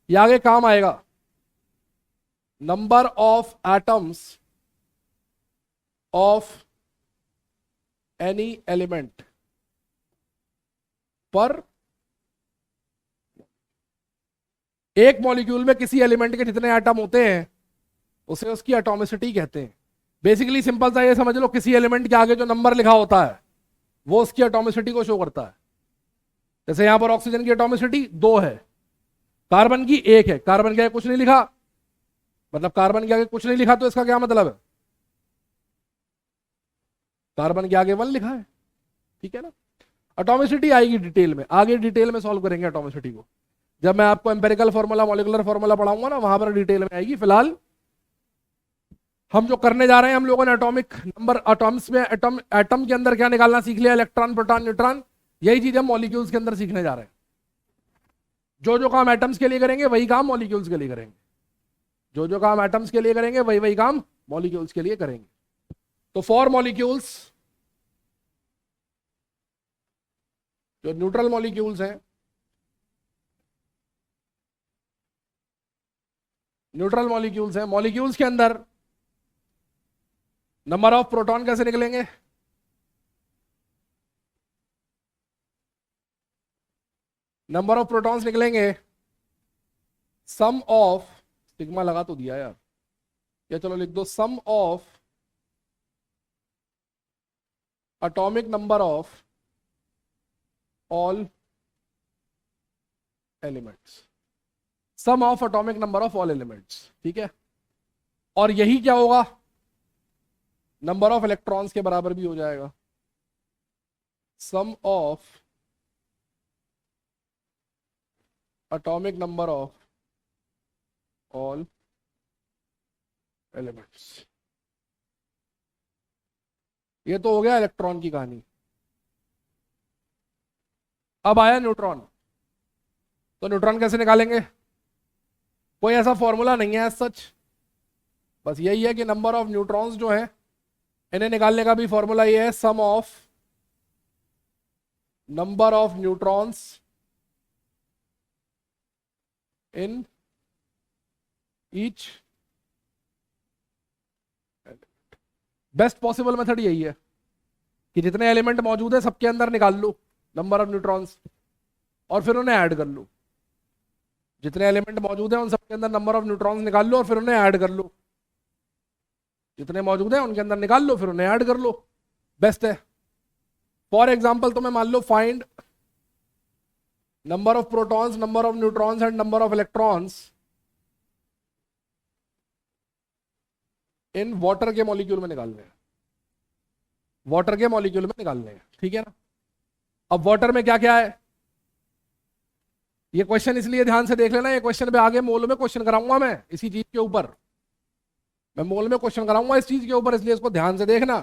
ये आगे काम आएगा, number of atoms of any element पर, एक मॉलिक्यूल में किसी एलिमेंट के जितने एटम होते हैं उसे उसकी एटॉमिसिटी कहते हैं। बेसिकली सिंपल सा ये समझ लो, किसी एलिमेंट के आगे जो नंबर लिखा होता है वो उसकी एटॉमिसिटी को शो करता है। जैसे यहां पर ऑक्सीजन की एटॉमिसिटी 2 है, कार्बन की 1 है, कार्बन के आगे कुछ नहीं लिखा, मतलब कार्बन के आगे कुछ नहीं लिखा तो इसका क्या मतलब है, कार्बन के आगे 1 लिखा है। ठीक है ना। एटॉमिसिटी आएगी डिटेल में, आगे डिटेल में सॉल्व करेंगे एटॉमिसिटी को, जब मैं आपको एम्पेरिकल फॉर्मूला, मॉलिक्यूलर फॉर्मूला पढ़ाऊंगा ना, वहां पर डिटेल में आएगी। फिलहाल हम जो करने जा रहे हैं, हम लोगों ने एटॉमिक नंबर, एटॉम्स में एटम के अंदर क्या निकालना सीख लिया, इलेक्ट्रॉन, प्रोटॉन, न्यूट्रॉन, यही चीज हम मॉलिक्यूल्स के अंदर सीखने जा रहे हैं। जो जो काम एटम्स के लिए करेंगे वही काम मॉलिक्यूल्स के लिए करेंगे, जो जो काम एटम्स के लिए करेंगे वही वही काम मॉलिक्यूल्स के लिए करेंगे। तो फॉर मॉलिक्यूल्स, जो न्यूट्रल मॉलिक्यूल्स हैं, न्यूट्रल मॉलिक्यूल्स हैं, मॉलिक्यूल्स के अंदर नंबर ऑफ प्रोटॉन कैसे निकलेंगे, नंबर ऑफ प्रोटॉन्स निकलेंगे सम ऑफ, सिग्मा लगा तो दिया यार, या चलो लिख दो sum of atomic number of all elements, sum of atomic number of all elements. ठीक है। और यही क्या होगा, नंबर ऑफ इलेक्ट्रॉन्स के बराबर भी हो जाएगा, sum of atomic number of all elements. ये तो हो गया इलेक्ट्रॉन की कहानी। अब आया न्यूट्रॉन। तो न्यूट्रॉन कैसे निकालेंगे, कोई ऐसा फॉर्मूला नहीं है सच, बस यही है कि नंबर ऑफ न्यूट्रॉन्स जो है इन्हें निकालने का भी फॉर्मूला ये है, sum of number of neutrons in each. Best possible method यही है कि जितने एलिमेंट मौजूद है सबके अंदर निकाल लो नंबर ऑफ न्यूट्रॉन्स और फिर उन्हें ऐड कर लो। जितने एलिमेंट मौजूद हैं उन सबके अंदर नंबर ऑफ न्यूट्रॉन्स निकाल लो और फिर उन्हें ऐड कर लो। जितने मौजूद हैं उनके अंदर निकाल लो, फिर उन्हें ऐड कर लो, बेस्ट है। फॉर एग्जाम्पल तुम्हें मान लो find number of protons, number of neutrons and number of electrons in water के मॉलिक्यूल में निकालने हैं, वाटर के मॉलिक्यूल में निकालने हैं। ठीक है ना। अब वाटर में क्या क्या है, ये क्वेश्चन इसलिए ध्यान से देख लेना, ये क्वेश्चन पे आगे मोल में क्वेश्चन कराऊंगा मैं इसी चीज के ऊपर, मैं मोल में क्वेश्चन कराऊंगा इस चीज के ऊपर, इसलिए इसको ध्यान से देखना।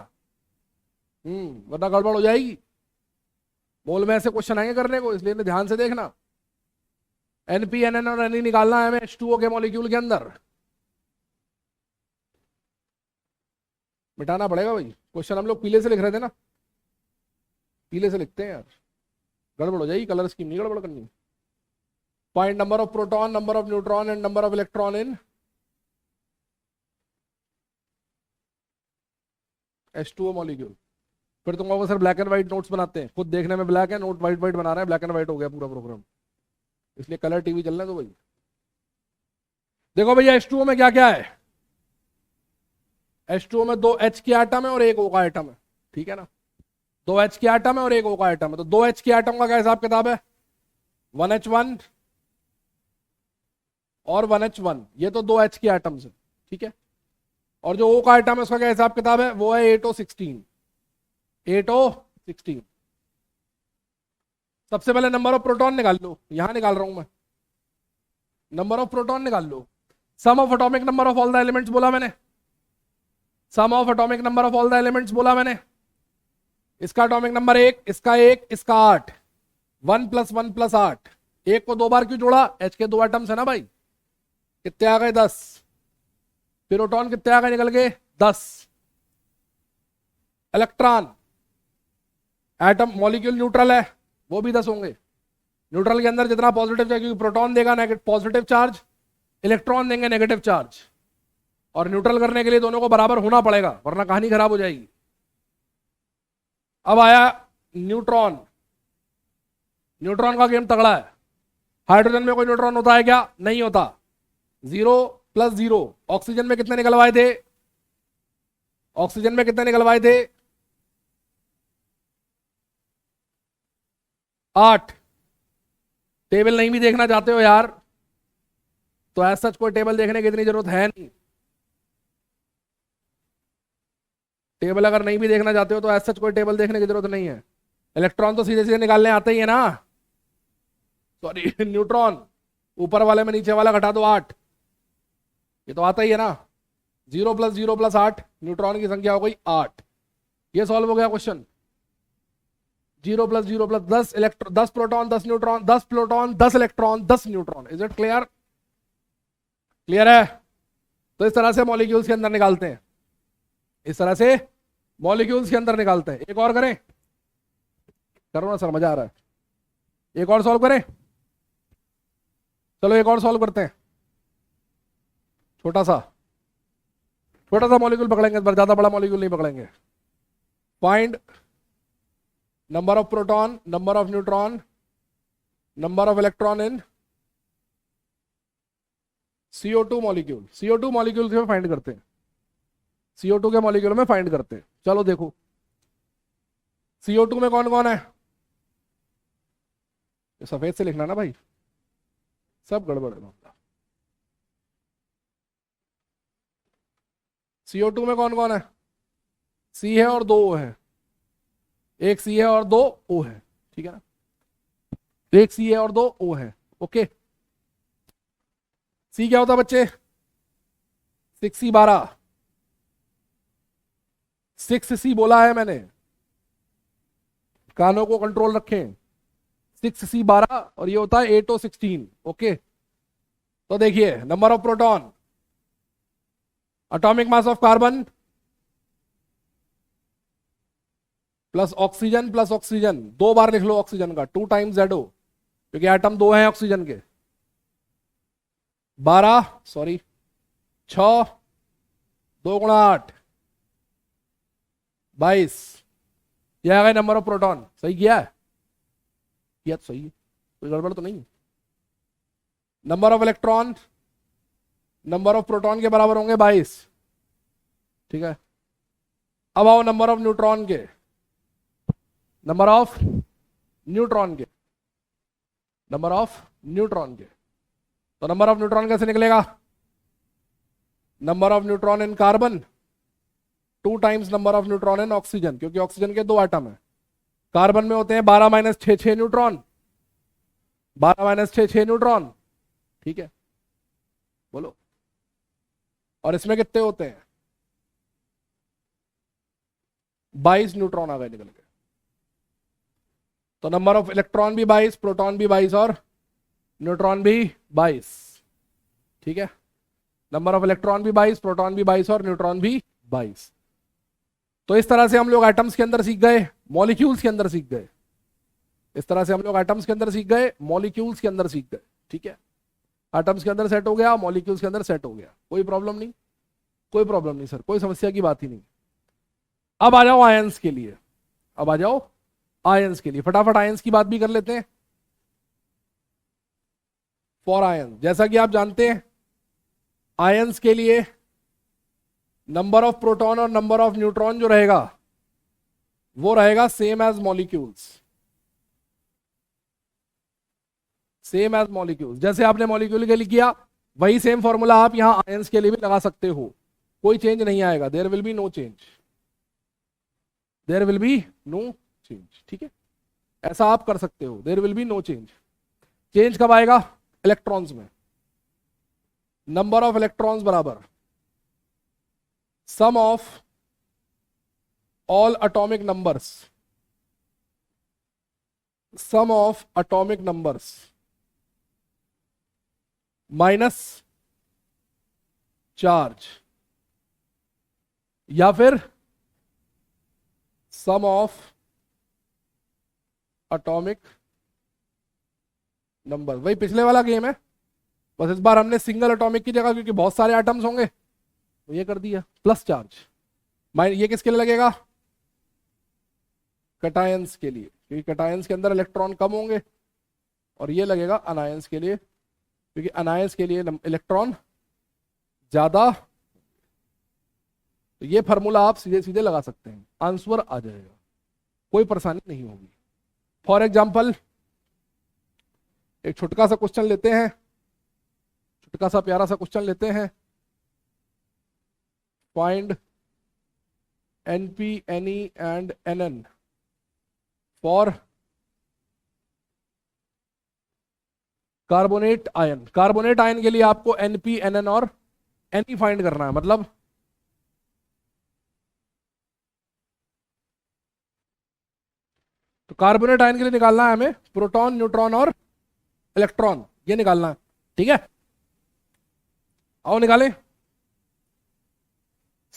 वरना गड़बड़ हो जाएगी। बोल में ऐसे क्वेश्चन आएंगे करने को, इसलिए ध्यान से देखना। एनपी, एनएन और एनई निकालना है हमें H2O के मॉलिक्यूल के अंदर। मिटाना पड़ेगा भाई, क्वेश्चन हम लोग पीले से लिख रहे थे ना, पीले से लिखते हैं यार, गड़बड़ हो जाएगी, कलर स्कीम नहीं गड़बड़ करनी। Find number of proton, number of neutron and number of electron in H2O molecule. फिर तुम कहोगे sir black and white notes बनाते हैं, खुद देखने में ब्लैक है, नोट व्हाइट व्हाइट बना रहे हैं, ब्लैक एंड व्हाइट हो गया पूरा प्रोग्राम, इसलिए कलर टीवी चलना तो भाई। देखो भैया H2O में क्या क्या है, H2O में 2 H के आइटम है और 1 O का आइटम है, ठीक है ना। 2 H के आइटम है और 1 O का आइटम है, तो 2 H के आइटम का क्या हिसाब किताब है, 1H1 और 1H1, ये तो 2 H के आइटम्स है, ठीक है। और जो O का आइटम है उसका क्या हिसाब किताब है, वो है 8O16, 8O16। सबसे पहले नंबर ऑफ प्रोटॉन निकाल लो, यहां निकाल रहा हूं मैं, नंबर ऑफ प्रोटॉन निकाल लो। Sum of atomic number of all the elements बोला मैंने, sum of atomic number of all the elements बोला मैंने। इसका एटॉमिक नंबर 1, इसका 1, इसका 8, 1 + 1 + 8। 1 को 2 बार क्यों जोड़ा, H के 2 एटम्स है ना भाई, कितने आ गए 10। प्रोटॉन कितने आ गए निकल के 10। इलेक्ट्रॉन, एटम मॉलिक्यूल न्यूट्रल है, वो भी 10 होंगे। न्यूट्रल के अंदर जितना पॉजिटिव चाहिए, क्योंकि प्रोटॉन देगा नेगेटिव पॉजिटिव चार्ज, इलेक्ट्रॉन देंगे नेगेटिव चार्ज, और न्यूट्रल करने के लिए दोनों को बराबर होना पड़ेगा, वरना कहानी खराब हो जाएगी। अब आया न्यूट्रॉन, न्यूट्रॉन का गेम तगड़ा है। हाइड्रोजन में कोई न्यूट्रॉन होता है क्या, नहीं होता, 0 + 0। ऑक्सीजन में कितने निकलवाए थे, ऑक्सीजन में कितने निकलवाए थे, 8। टेबल नहीं भी देखना चाहते हो यार, तो ऐसा सच कोई टेबल देखने की इतनी जरूरत है नहीं। टेबल अगर नहीं भी देखना चाहते हो तो ऐसा सच कोई टेबल देखने की जरूरत नहीं है। इलेक्ट्रॉन तो सीधे सीधे निकालने आते ही है ना, सॉरी न्यूट्रॉन, ऊपर वाले में नीचे वाला घटा दो 8, ये तो आता ही है ना। 0 + 0 + 8, न्यूट्रॉन की संख्या हो गई 8। ये सॉल्व हो गया question. 0 + 0 + 10 electron, 10 proton 10 neutron, 10 proton 10 electron 10 neutron. Is it clear, clear है। तो इस तरह से मॉलिक्यूल्स के अंदर निकालते हैं, इस तरह से मॉलिक्यूल्स के अंदर निकालते हैं। एक और करें, करो ना सर, मजा आ रहा है, एक और सॉल्व करें, चलो एक और सॉल्व करते हैं। छोटा सा मॉलिक्यूल पकड़ेंगे इस बार, ज्यादा बड़ा मॉलिक्यूल नहीं पकड़ेंगे। Find number of proton, number of neutron, number of electron in CO2 molecule. CO2 molecule में फाइंड करते हैं, CO2 के मॉलिक्यूल में फाइंड करते हैं। चलो देखो CO2 में कौन कौन है, सफेद से लिखना ना भाई, सब गड़बड़ है। CO2 में कौन कौन है, C है और 2 O है, एक C है और 2 O है, ठीक है ना, एक C है और 2 O है। ओके, C क्या होता है बच्चे, 6C12, 6C बोला है मैंने, कानों को कंट्रोल रखें। 6C12 और ये होता है 8O16। ओके, तो देखिए number of proton, atomic mass of carbon plus oxygen, 2 बार लिख लो ऑक्सीजन का, 2 × ZO, क्योंकि एटम 2 हैं ऑक्सीजन के। 12, सॉरी 6, 2 × 8 22। यह आ गया नंबर ऑफ प्रोटॉन। सही किया है, किया तो सही है, कोई गड़बड़ तो नहीं। Number of electron number of proton के बराबर होंगे 22, ठीक है। अब आओ नंबर ऑफ न्यूट्रॉन के, नंबर ऑफ न्यूट्रॉन के, नंबर ऑफ न्यूट्रॉन के। तो नंबर ऑफ न्यूट्रॉन कैसे निकलेगा, number of neutron in carbon 2 × number of neutron in oxygen, क्योंकि ऑक्सीजन के 2 एटम है। कार्बन में होते हैं 12 - 6 न्यूट्रॉन, 12 - 6 न्यूट्रॉन, ठीक है, बोलो। और इसमें कितने होते हैं, 22 न्यूट्रॉन आ गए निकल के। तो नंबर ऑफ इलेक्ट्रॉन भी 22, प्रोटॉन भी 22 और न्यूट्रॉन भी 22। ठीक है, नंबर ऑफ इलेक्ट्रॉन भी 22, प्रोटॉन भी 22 और न्यूट्रॉन भी 22। तो इस तरह से हम लोग एटम्स के अंदर सीख गए, मॉलिक्यूल्स के अंदर सीख गए। इस तरह से हम लोग एटम्स के अंदर सीख गए, मॉलिक्यूल्स के अंदर सीख गए। ठीक है, एटम्स के अंदर सेट हो गया, मॉलिक्यूल्स के अंदर सेट हो गया, कोई प्रॉब्लम नहीं, कोई प्रॉब्लम नहीं सर, कोई समस्या की बात ही नहीं। अब आ जाओ आयंस के लिए, अब आ जाओ आयंस के लिए, फटाफट आयंस की बात भी कर लेते हैं। फॉर आयन, जैसा कि आप जानते हैं आयंस के लिए नंबर ऑफ प्रोटॉन और नंबर ऑफ न्यूट्रॉन जो रहेगा वो रहेगा same as molecules, same as molecules. जैसे आपने मॉलिक्यूल के लिए किया वही सेम फॉर्मूला आप यहां आयंस के लिए भी लगा सकते हो, कोई चेंज नहीं आएगा। There will be no change, there will be no change. ठीक है, ऐसा आप कर सकते हो, there will be no change. Change कब आएगा? इलेक्ट्रॉन्स में। नंबर ऑफ इलेक्ट्रॉन्स बराबर sum of all atomic numbers, sum of atomic numbers minus charge, या फिर सम ऑफ एटॉमिक नंबर। वही पिछले वाला गेम है, बस इस बार हमने सिंगल एटॉमिक की जगह, क्योंकि बहुत सारे एटम्स होंगे तो ये कर दिया प्लस चार्ज। ये किसके लिए लगेगा? कटायंस के लिए, क्योंकि कटायंस के अंदर इलेक्ट्रॉन कम होंगे, और ये लगेगा अनायंस के लिए, क्योंकि अनायंस के लिए इलेक्ट्रॉन ज्यादा। तो ये फार्मूला आप सीधे सीधे लगा सकते हैं, आंसर आ जाएगा, कोई परेशानी नहीं होगी। फॉर एग्जाम्पल एक छोटका सा क्वेश्चन लेते हैं, छोटका सा प्यारा सा क्वेश्चन लेते हैं। Find NP, Ne and Nn for carbonate ion. Carbonate ion के लिए आपको NP, Nn और Ne फाइंड करना है। मतलब तो कार्बोनेट आयन के लिए निकालना है हमें प्रोटॉन, न्यूट्रॉन और इलेक्ट्रॉन, ये निकालना है। ठीक है, आओ निकालें।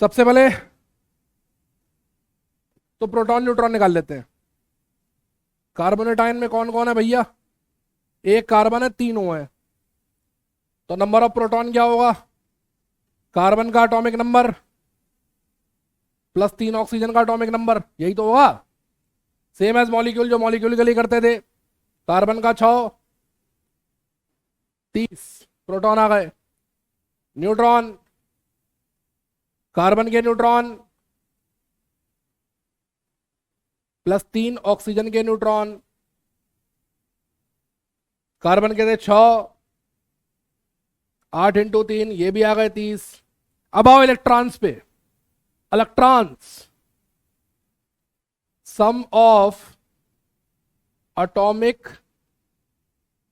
सबसे पहले तो प्रोटॉन न्यूट्रॉन निकाल लेते हैं। कार्बोनेट आयन में कौन कौन है भैया? एक कार्बन है, तीन O है। तो नंबर ऑफ प्रोटॉन क्या होगा? कार्बन का एटॉमिक नंबर प्लस 3 ऑक्सीजन का एटॉमिक नंबर, यही तो होगा। सेम एज मॉलिक्यूल, जो मॉलिक्यूल के लिए करते थे। कार्बन का 6, 30 प्रोटॉन आ गए। न्यूट्रॉन, कार्बन के न्यूट्रॉन प्लस 3 ऑक्सीजन के न्यूट्रॉन, कार्बन के थे 6, 8 इंटू 3, ये भी आ गए 30। अब आओ इलेक्ट्रॉन्स पे। Electrons, sum of atomic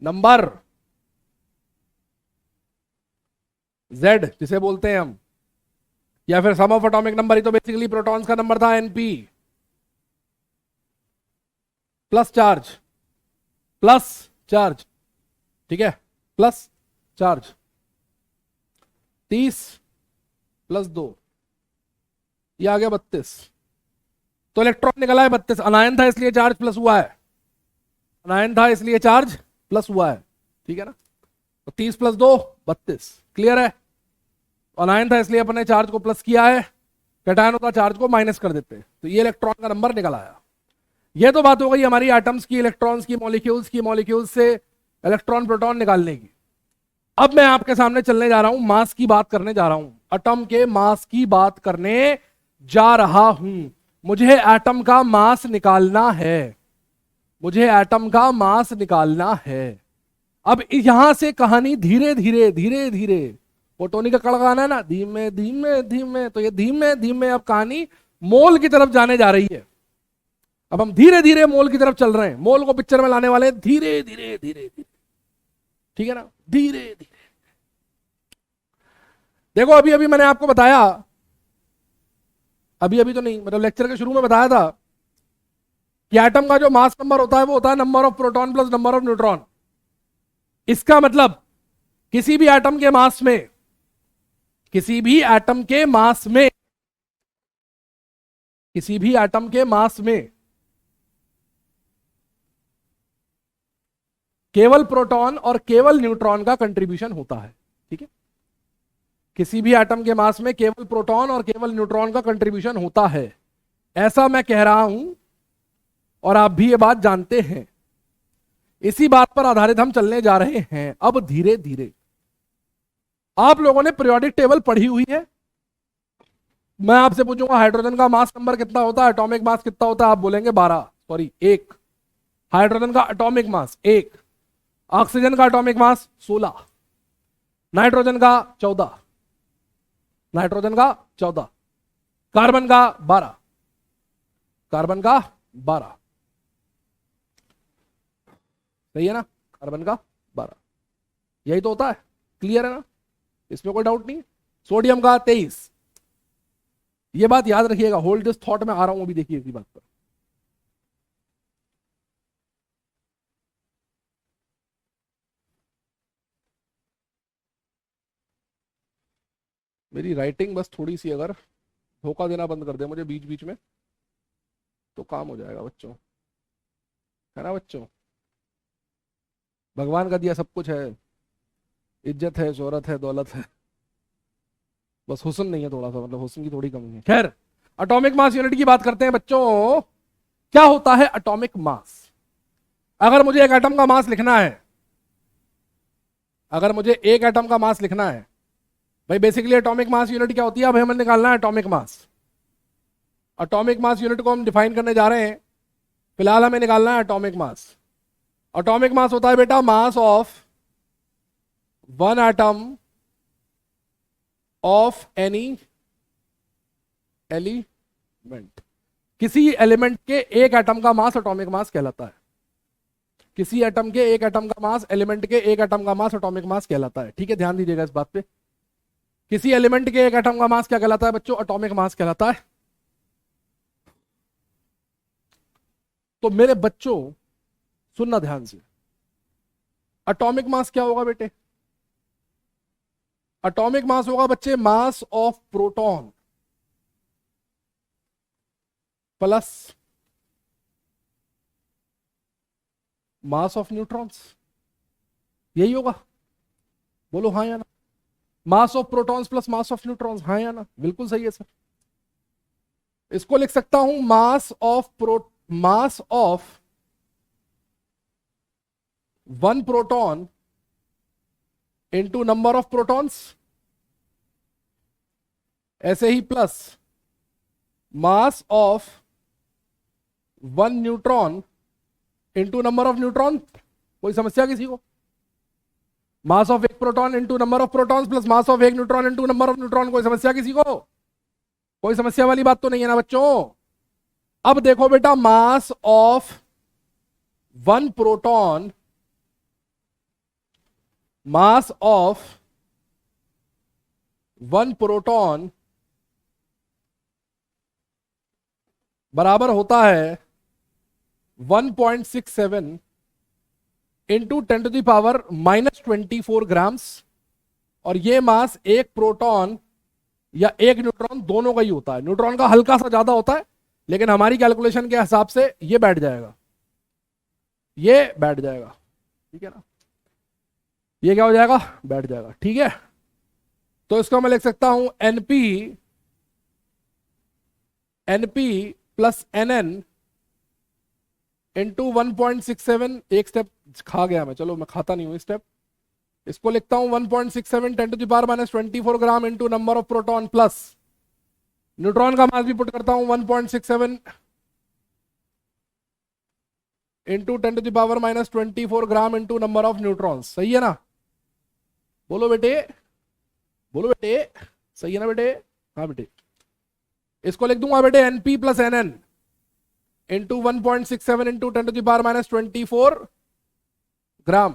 number Z जिसे बोलते हैं हम, या फिर सम ऑफ एटॉमिक नंबर, ही तो बेसिकली प्रोटॉन्स का नंबर था NP, plus charge, plus charge. ठीक है, प्लस चार्ज 30 प्लस 2, ये आ गया 32। तो इलेक्ट्रॉन निकला है 32। अनायन था इसलिए चार्ज प्लस हुआ है, अनायन था इसलिए चार्ज प्लस हुआ है। ठीक है ना, तो 30 प्लस 2 32। क्लियर है? अनायन था इसलिए अपने चार्ज को प्लस किया है, कैटायन होता चार्ज को माइनस कर देते। तो ये इलेक्ट्रॉन का नंबर निकल आया। ये तो बात हो गई हमारी एटम्स की, इलेक्ट्रॉन्स की, मॉलिक्यूल्स की, मॉलिक्यूल्स से इलेक्ट्रॉन प्रोटॉन निकालने की। अब मैं आपके सामने चलने जा रहा हूं, मास की बात करने जा रहा हूं, एटम के मास की बात करने जा रहा हूं। मुझे एटम का मास निकालना है, मुझे एटम का मास निकालना है। अब यहां से कहानी धीरे धीरे धीरे धीरे, वो टोनी का कड़ गाना है ना, धीमे धीमे धीमे, तो ये धीमे धीमे अब कहानी मोल की तरफ जाने जा रही है। अब हम धीरे धीरे मोल की तरफ चल रहे हैं, मोल को पिक्चर में लाने वाले धीरे धीरे धीरे धीरे। ठीक है ना, धीरे धीरे। देखो अभी अभी मैंने आपको बताया अभी अभी तो नहीं, मतलब लेक्चर के शुरू में बताया था कि एटम का जो मास नंबर होता है वो होता है number of proton plus number of neutron. इसका मतलब किसी भी एटम के मास में, किसी भी एटम के मास में, किसी भी एटम के मास में केवल प्रोटॉन और केवल न्यूट्रॉन का कंट्रीब्यूशन होता है। ठीक है, किसी भी एटम के मास में केवल प्रोटॉन और केवल न्यूट्रॉन का कंट्रीब्यूशन होता है, ऐसा मैं कह रहा हूं और आप भी ये बात जानते हैं। इसी बात पर आधारित हम चलने जा रहे हैं अब धीरे धीरे। आप लोगों ने पीरियोडिक टेबल पढ़ी हुई है। मैं आपसे पूछूंगा हाइड्रोजन का मास नंबर कितना होता है, एटॉमिक मास कितना होता है, आप बोलेंगे 12, सॉरी 1। हाइड्रोजन का एटॉमिक मास 1, ऑक्सीजन का एटॉमिक मास 16, नाइट्रोजन का 14, नाइट्रोजन का 14, कार्बन का 12, कार्बन का 12, सही है ना, कार्बन का 12, यही तो होता है। क्लियर है ना, इसमें कोई डाउट नहीं है। सोडियम का 23। ये बात याद रखिएगा, होल्ड दिस थॉट में आ रहा हूं अभी, देखिए इसी बात पर। मेरी राइटिंग बस थोड़ी सी अगर धोखा देना बंद कर दे मुझे बीच बीच में तो काम हो जाएगा बच्चों, है ना बच्चों। भगवान का दिया सब कुछ है, इज्जत है, शोहरत है, दौलत है, बस हुस्न नहीं है थोड़ा सा, मतलब हुस्न की थोड़ी कमी है। खैर, एटॉमिक मास यूनिट की बात करते हैं बच्चों। क्या होता है एटॉमिक मास? अगर मुझे एक एटम का मास लिखना है, अगर मुझे एक एटम का मास लिखना है भाई, बेसिकली एटॉमिक मास यूनिट क्या होती है, अब हमें निकालना है atomic mass. Atomic mass unit को हम डिफाइन करने जा रहे हैं, फिलहाल हमें निकालना है एटॉमिक मास। एटॉमिक मास होता है बेटा मास of one atom of any element. किसी एलिमेंट के एक एटम का मास एटॉमिक मास कहलाता है। किसी एटम के एक एटम का मास, एलिमेंट के एक एटम का मास एटॉमिक मास कहलाता है। ठीक है, ध्यान दीजिएगा इस बात पे। किसी एलिमेंट के एक एटम का मास क्या कहलाता है बच्चों? एटॉमिक मास कहलाता है। तो मेरे बच्चों सुनना ध्यान से, एटॉमिक मास क्या होगा बेटे? एटॉमिक मास होगा बच्चे mass of proton plus mass of neutrons. यही होगा, बोलो हाँ या ना। Mass of protons plus mass of neutrons, हाँ या ना? बिल्कुल सही है सर। इसको लिख सकता हूं mass of one proton into number of protons, ऐसे ही plus mass of one neutron into number of neutron. कोई समस्या किसी को? मास ऑफ एक proton into number of protons plus mass of एक neutron into number of neutron. कोई समस्या किसी को? कोई समस्या वाली बात तो नहीं है ना बच्चों। अब देखो बेटा, मास of one proton, mass of one proton बराबर होता है 1.67 इंटू 10⁻⁻24 ग्राम्स। और ये मास एक प्रोटॉन या एक न्यूट्रॉन दोनों का ही होता है। न्यूट्रॉन का हल्का सा ज्यादा होता है, लेकिन हमारी कैलकुलेशन के हिसाब से ये बैठ जाएगा, ये बैठ जाएगा। ठीक है ना, ये क्या हो जाएगा? बैठ जाएगा। ठीक है, तो इसको मैं लिख सकता हूं एनपी प्लस एनएन इंटू 1.67। एक स्टेप खा गया मैं, चलो मैं खाता नहीं हूं स्टेप। इसको लिखता हूं 1.67 10⁻⁻24 gram into number of proton plus neutron का मास भी पुट करता हूं 1.67 into 10⁻⁻24 gram into number of neutrons. सही है ना? बोलो बेटे, बोलो बेटे, सही है ना बेटे? हाँ बेटे। इसको लिख दूंगा बेटे NP plus NN into 1.67 into 10⁻⁻24 gram.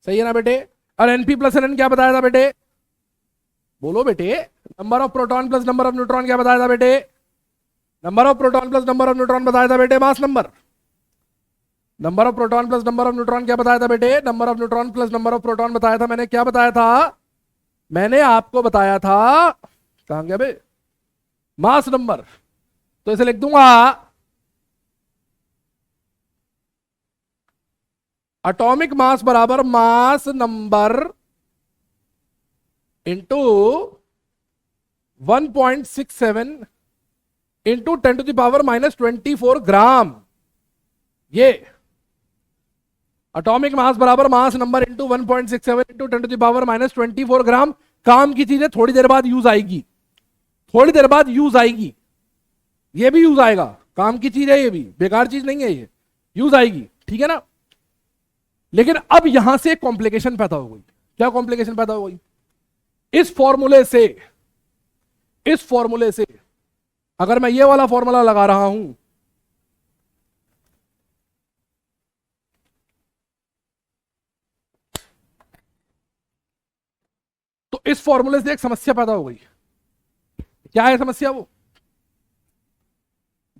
सही है ना बेटे? और एनपी प्लस एनएन क्या बताया था बेटे? बोलो बेटे, number of proton plus number of neutron क्या बताया था बेटे? Number of proton plus number of neutron बताया था बेटे, mass number. Number of proton plus number of neutron क्या बताया था बेटे? Number of neutron plus number of proton बताया था मैंने। क्या बताया था? मैंने आपको बताया था, कहां गया बे, मास नंबर। तो इसे लिख दूंगा एटॉमिक मास बराबर मास नंबर इंटू 1.67 इंटू 10⁻⁻24 ग्राम। ये एटॉमिक मास बराबर मास नंबर इंटू 1.67 इंटू 10⁻⁻24 ग्राम। काम की चीज है, थोड़ी देर बाद यूज आएगी, थोड़ी देर बाद यूज आएगी, ये भी यूज आएगा। काम की चीज है, ये भी बेकार चीज नहीं है, ये यूज आएगी, ठीक है ना। लेकिन अब यहां से कॉम्प्लिकेशन पैदा हो गई। क्या कॉम्प्लिकेशन पैदा हो गई? इस फॉर्मूले से अगर मैं ये वाला फॉर्मूला लगा रहा हूं, तो इस फॉर्मूले से एक समस्या पैदा हो गई। क्या है समस्या? वो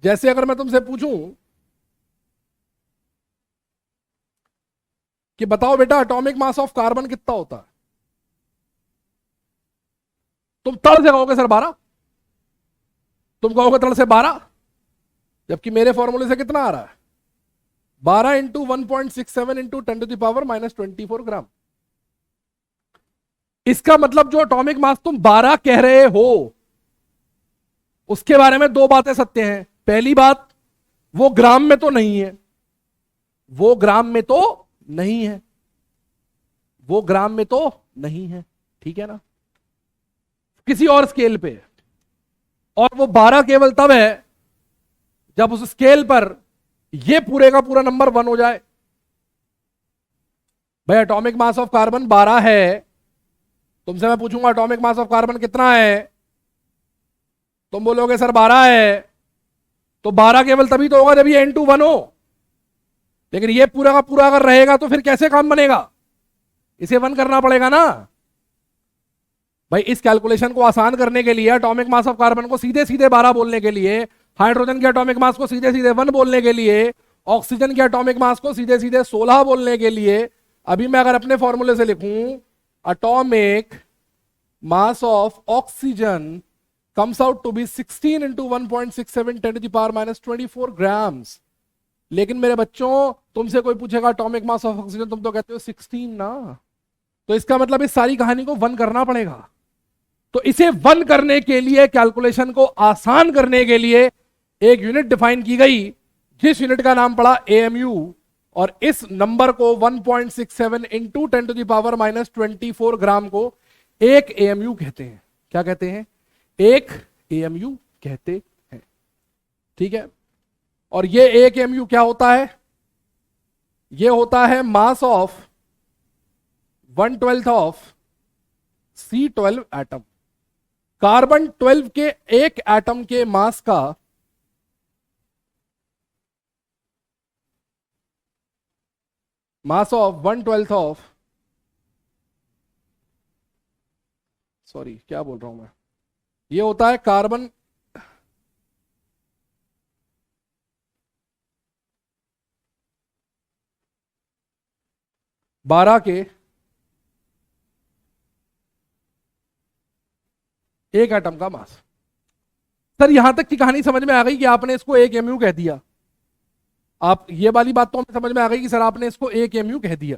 जैसे अगर मैं तुमसे पूछूं कि बताओ बेटा एटॉमिक मास ऑफ कार्बन कितना होता है, तुम तड़ से कहोगे सर 12। तुम कहोगे तड़ से 12, जबकि मेरे फॉर्मूले से कितना आ रहा है? 12 इंटू 1.67 इंटू 10⁻⁻24 ग्राम। इसका मतलब जो एटॉमिक मास तुम 12 कह रहे हो, उसके बारे में दो बातें सत्य हैं। पहली बात, वो ग्राम में तो नहीं है, वो ग्राम में तो नहीं है, वो ग्राम में तो नहीं है, ठीक है ना, किसी और स्केल पे। और वो 12 केवल तब है जब उस स्केल पर ये पूरे का पूरा नंबर 1 हो जाए। भाई एटॉमिक मास ऑफ कार्बन 12 है, तुमसे मैं पूछूंगा एटॉमिक मास ऑफ कार्बन कितना है, तुम बोलोगे सर 12 है। तो 12 केवल तभी तो होगा जब ये n2 1 हो। लेकिन ये पूरा का पूरा अगर रहेगा तो फिर कैसे काम बनेगा? इसे 1 करना पड़ेगा ना भाई। इस कैलकुलेशन को आसान करने के लिए, एटॉमिक मास ऑफ कार्बन को सीधे सीधे 12 बोलने के लिए, हाइड्रोजन के एटॉमिक मास को सीधे सीधे 1 बोलने के लिए, ऑक्सीजन के एटॉमिक मास को सीधे सीधे 16 बोलने के लिए, अभी मैं अगर अपने फॉर्मूले से लिखूं atomic mass of oxygen comes out to be 16 into 1.67 10⁻⁻24 grams. लेकिन मेरे बच्चों, तुमसे कोई पूछेगा एटॉमिक मास ऑफ ऑक्सीजन, तुम तो कहते हो 16 ना। तो इसका मतलब इस सारी कहानी को 1 करना पड़ेगा। तो इसे 1 करने के लिए, कैलकुलेशन को आसान करने के लिए एक यूनिट डिफाइन की गई, जिस यूनिट का नाम पड़ा AMU। और इस नंबर को 1.67 इंटू 10⁻⁻24 ग्राम को एक AMU कहते हैं। क्या कहते हैं? एक AMU कहते हैं, ठीक है। और ये एक AMU क्या होता है? ये होता है mass of 1/12 of C12 atom. Carbon 12 के एक एटम के मास का मास ऑफ 1/12 ऑफ, सॉरी क्या बोल रहा हूं मैं, ये होता है कार्बन बारह के एक एटम का मास। सर यहां तक की कहानी समझ में आ गई कि आपने इसको एक AMU कह दिया। आप ये वाली बात तो हमें समझ में आ गई कि सर आपने इसको एक AMU कह दिया,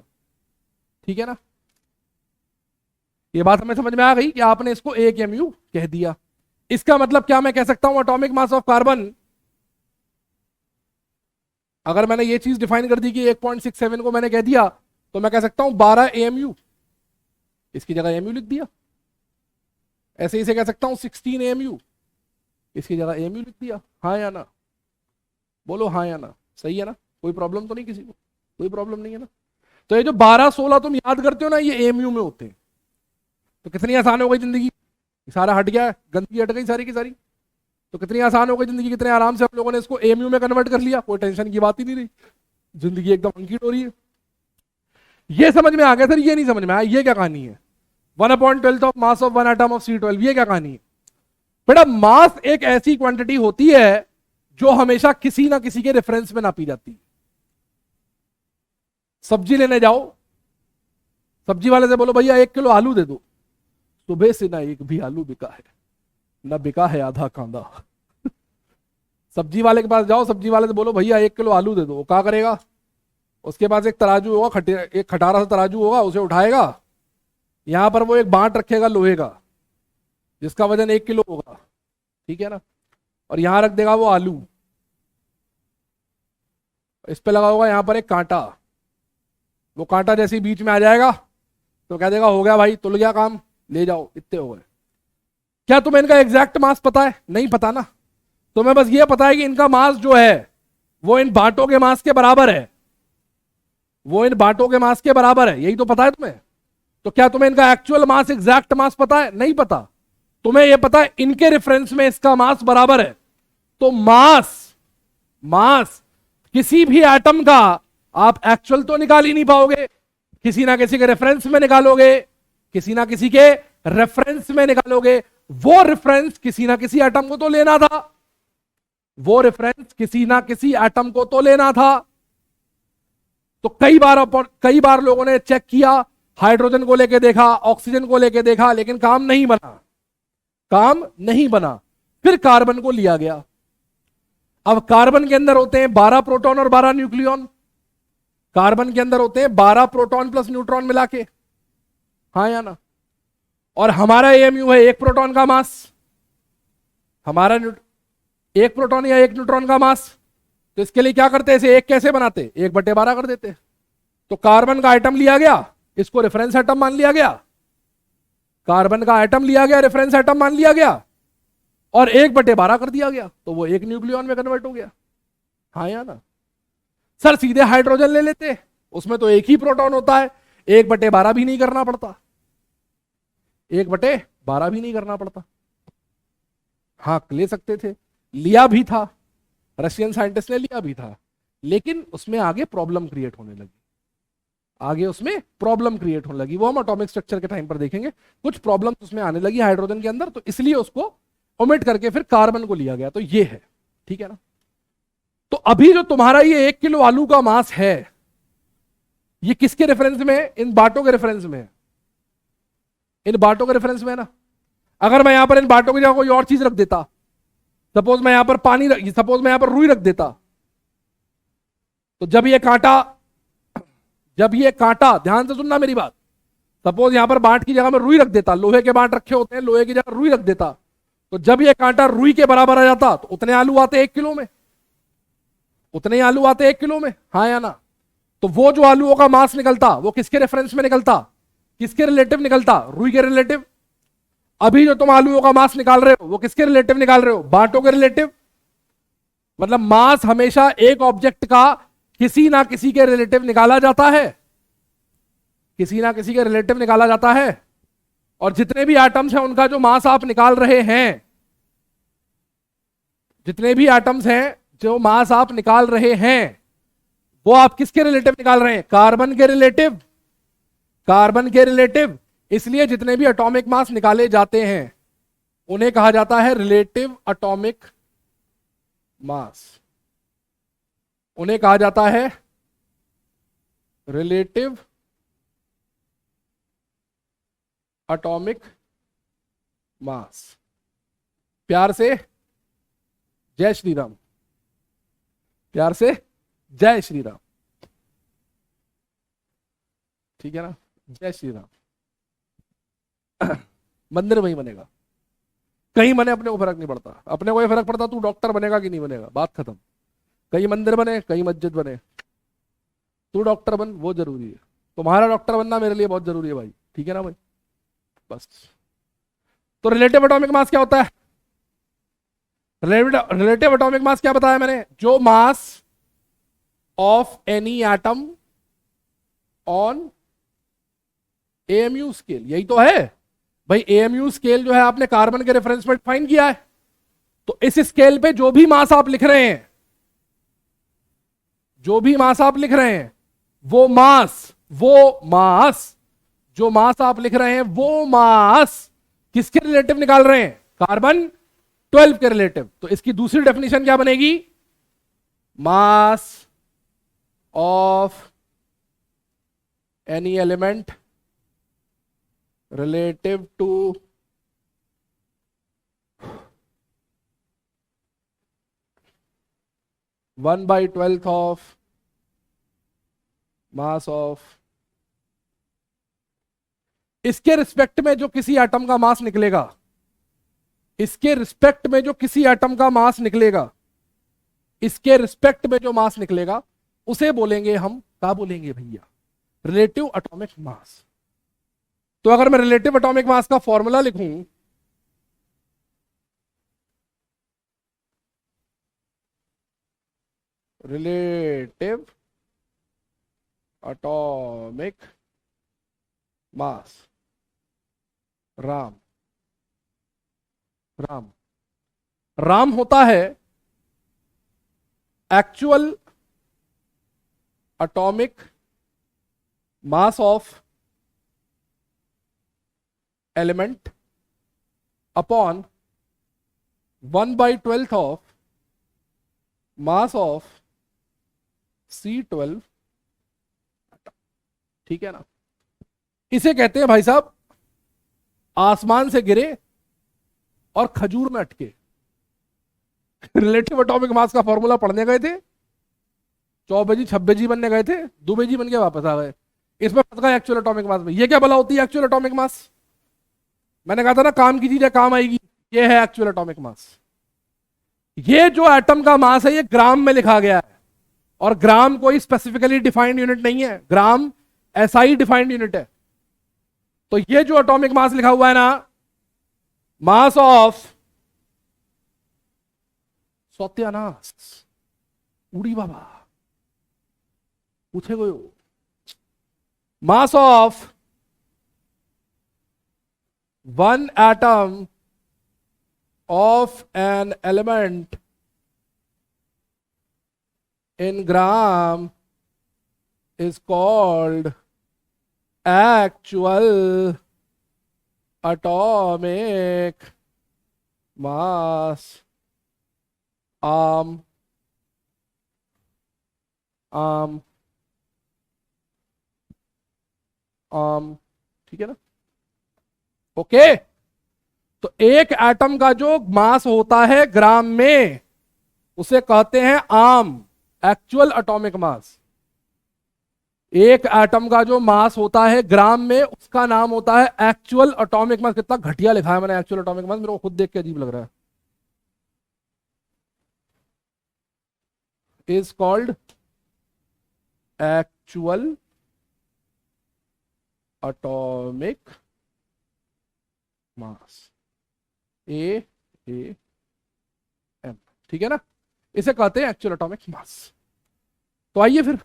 ठीक है ना। ये बात हमें समझ में आ गई कि आपने इसको एक AMU कह दिया। इसका मतलब क्या मैं कह सकता हूं एटॉमिक मास ऑफ कार्बन, अगर मैंने ये चीज डिफाइन कर दी कि 1.67 को मैंने कह दिया, तो मैं कह सकता हूं 12 AMU, इसकी जगह AMU लिख दिया। ऐसे इसे कह सकता हूं 16 AMU, इसकी जगह AMU लिख दिया। हाँ या ना? बोलो हाँ या ना, सही है ना? कोई प्रॉब्लम तो नहीं किसी को? कोई प्रॉब्लम नहीं है ना? तो ये जो 12-16 तुम याद करते हो ना, ये AMU में होते हैं। तो कितनी आसान हो गई जिंदगी, सारा हट गया, गंदगी हट गई सारी की सारी। तो कितनी आसान हो गई जिंदगी, कितने आराम से हम लोगों ने इसको AMU में कन्वर्ट कर लिया, कोई टेंशन की बात ही नहीं रही, जिंदगी एकदम अंकित हो रही है। ये समझ में आ गया सर? ये नहीं समझ में आया, ये क्या कहानी है? 1/12 of mass of 1 atom of C12, ये क्या कहानी है? बेटा मास एक ऐसी क्वांटिटी होती है जो हमेशा किसी ना किसी के रेफरेंस में नापी जाती है। सब्जी लेने जाओ, सब्जी वाले से बोलो भैया 1 किलो आलू दे दो, सुबह से ना एक भी आलू बिका है, ना बिका है आधा कांदा। सब्जी वाले के पास जाओ, सब्जी वाले से बोलो भैया 1 किलो आलू दे दो, वो क्या करेगा? उसके पास एक तराजू होगा, एक खटारा सा तराजू होगा, उसे उठाएगा, यहां पर वो एक बांट रखेगा लोहे का जिसका वजन 1 किलो होगा, ठीक है ना, और यहां रख देगा वो आलू, इस पे लगा होगा यहां पर एक कांटा, वो कांटा जैसे ही बीच में आ जाएगा तो कह देगा हो गया भाई, तुल गया काम, ले जाओ, इतने हो गए। क्या तुम्हें इनका एग्जैक्ट मास पता है? नहीं पता ना। तुम्हें बस ये पता है कि इनका मास जो है वो इन बांटों के मास के बराबर है, वो इन बांटों के मास के बराबर है, यही तो पता है तुम्हें। तो क्या तुम्हें इनका एक्चुअल मास, एग्जैक्ट मास पता है? नहीं पता। तुम्हें यह पता है इनके रेफरेंस में इसका मास बराबर है। तो मास किसी भी एटम का आप एक्चुअल तो निकाल ही नहीं पाओगे, किसी ना किसी के रेफरेंस में निकालोगे, किसी ना किसी के रेफरेंस में निकालोगे। वो रेफरेंस किसी ना किसी एटम को तो लेना था, वो रेफरेंस किसी ना किसी एटम को तो लेना था। तो कई बार लोगों ने चेक किया, हाइड्रोजन को लेके देखा, ऑक्सीजन को लेके देखा, लेकिन काम नहीं बना। फिर कार्बन को लिया गया। अब कार्बन के अंदर होते हैं 12 प्रोटॉन और 12 न्यूक्लियॉन। कार्बन के अंदर होते हैं 12 प्रोटॉन प्लस न्यूट्रॉन मिला के, हाँ या ना। और हमारा एएमयू है 1 प्रोटॉन का मास, हमारा 1 प्रोटॉन या 1 न्यूट्रॉन का मास। तो इसके लिए क्या करते हैं, इसे 1 कैसे बनाते, 1/12 कर देते। तो कार्बन का आइटम लिया गया, इसको रेफरेंस एटम मान लिया गया, कार्बन का आइटम लिया गया, रेफरेंस एटम मान लिया गया, और 1/12 कर दिया गया, तो वो 1 न्यूक्लियॉन में कन्वर्ट हो गया, हाँ या ना। सर सीधे हाइड्रोजन ले लेते, उसमें तो 1 ही प्रोटॉन होता है, 1/12 भी नहीं करना पड़ता, 1/12 भी नहीं करना पड़ता। हाँ ले सकते थे, लिया भी था, रशियन साइंटिस्ट ने लिया भी था, लेकिन उसमें आगे प्रॉब्लम क्रिएट होने लगी, वो हम एटॉमिक स्ट्रक्चर के टाइम पर देखेंगे। कुछ प्रॉब्लम्स उसमें आने लगी हाइड्रोजन के अंदर, तो इसलिए उसको ओमिट करके फिर कार्बन को लिया गया। तो ये है, ठीक है ना। तो अभी जो तुम्हारा ये 1 किलो आलू का मास है, ये किसके रेफरेंस में है? इन बांटों के रेफरेंस में है, इन बांटों के रेफरेंस में है ना। अगर मैं यहां पर इन बांटों की जगह कोई और चीज रख देता, सपोज मैं यहां पर रुई रख देता, तो जब ये कांटा ध्यान से सुनना मेरी बात, सपोज यहां पर बांट की जगह में रुई रख देता, लोहे के बांट रखे होते हैं, लोहे की जगह रुई रख देता, तो जब ये कांटा रुई के बराबर आ जाता तो उतने आलू आते 1 किलो में, हाँ या ना। तो वो जो आलूओं का मास निकलता वो किसके रेफरेंस में निकलता, किसके रिलेटिव निकलता? रुई के रिलेटिव। अभी जो तुम आलूओं का मास निकाल रहे हो वो किसके रिलेटिव निकाल रहे हो? बांटों के रिलेटिव। मतलब मास हमेशा एक ऑब्जेक्ट का किसी ना किसी के रिलेटिव निकाला जाता है, और जितने भी एटम्स हैं उनका जो मास आप निकाल रहे हैं, वो आप किसके रिलेटिव निकाल रहे हैं? कार्बन के रिलेटिव। इसलिए जितने भी एटॉमिक मास निकाले जाते हैं उन्हें कहा जाता है रिलेटिव एटॉमिक मास, प्यार से जय श्री राम, ठीक है ना, जय श्री राम। मंदिर वहीं बनेगा, कहीं बने अपने को फर्क नहीं पड़ता, अपने को ये फर्क पड़ता तू डॉक्टर बनेगा कि नहीं बनेगा, बात खत्म। कहीं मंदिर बने, कहीं मस्जिद बने, तू डॉक्टर बन, वो जरूरी है। तुम्हारा डॉक्टर बनना मेरे लिए बहुत जरूरी है भाई, ठीक है ना भाई, बस। तो रिलेटिव एटॉमिक मास क्या होता है? रिलेटिव एटॉमिक मास क्या बताया मैंने? जो mass of any atom on AMU scale, यही तो है भाई। एएमयू स्केल जो है आपने कार्बन के रेफरेंस में डिफाइन किया है, तो इस स्केल पे जो भी मास आप लिख रहे हैं, वो मास किसके रिलेटिव निकाल रहे हैं? कार्बन 12 के रिलेटिव। तो इसकी दूसरी डेफिनेशन क्या बनेगी? Mass of any element relative to 1/12 of mass of, इसके रिस्पेक्ट में जो किसी एटम का मास निकलेगा, इसके रिस्पेक्ट में जो किसी एटम का मास निकलेगा, इसके रिस्पेक्ट में जो मास निकलेगा उसे बोलेंगे हम, क्या बोलेंगे भैया? Relative atomic mass. तो अगर मैं रिलेटिव एटॉमिक मास का फॉर्मूला लिखूं, relative atomic mass, Ram Ram Ram होता है actual atomic mass of element upon 1/12 of mass of C12। ठीक है ना? इसे कहते हैं भाई साहब आसमान से गिरे और खजूर में अटके। रिलेटिव एटॉमिक मास का फॉर्मूला पढ़ने गए थे, चौबे जी छब्बे जी बनने गए थे, दुबे जी बन के वापस आ गए। इसमें फंस गए एक्चुअल एटॉमिक मास में। ये क्या भला होती है एक्चुअल एटॉमिक मास? मैंने कहा था ना काम की चीजें काम आएगी। ये है एक्चुअल एटॉमिक मास। ये जो एटम का मास है ये ग्राम में लिखा गया है, और ग्राम कोई स्पेसिफिकली डिफाइंड यूनिट नहीं है, ग्राम SI डिफाइंड यूनिट है। तो ये जो एटॉमिक मास लिखा हुआ है ना, मास ऑफ सत्यानाश उड़ी बाबा पूछे गयो, मास of one atom of an element in gram is called actual atomic mass। आम आम आम ठीक है ना? ओके। तो एक एटम का जो मास होता है ग्राम में उसे कहते हैं आम, एक्चुअल एटॉमिक मास। एक एटम का जो मास होता है ग्राम में उसका नाम होता है एक्चुअल एटॉमिक मास। कितना घटिया लिखा है मैंने एक्चुअल एटॉमिक मास, मेरे को खुद देख के अजीब लग रहा है। Is called actual atomic mass, AAM। ठीक है ना? इसे कहते हैं एक्चुअल एटॉमिक मास। तो आइए फिर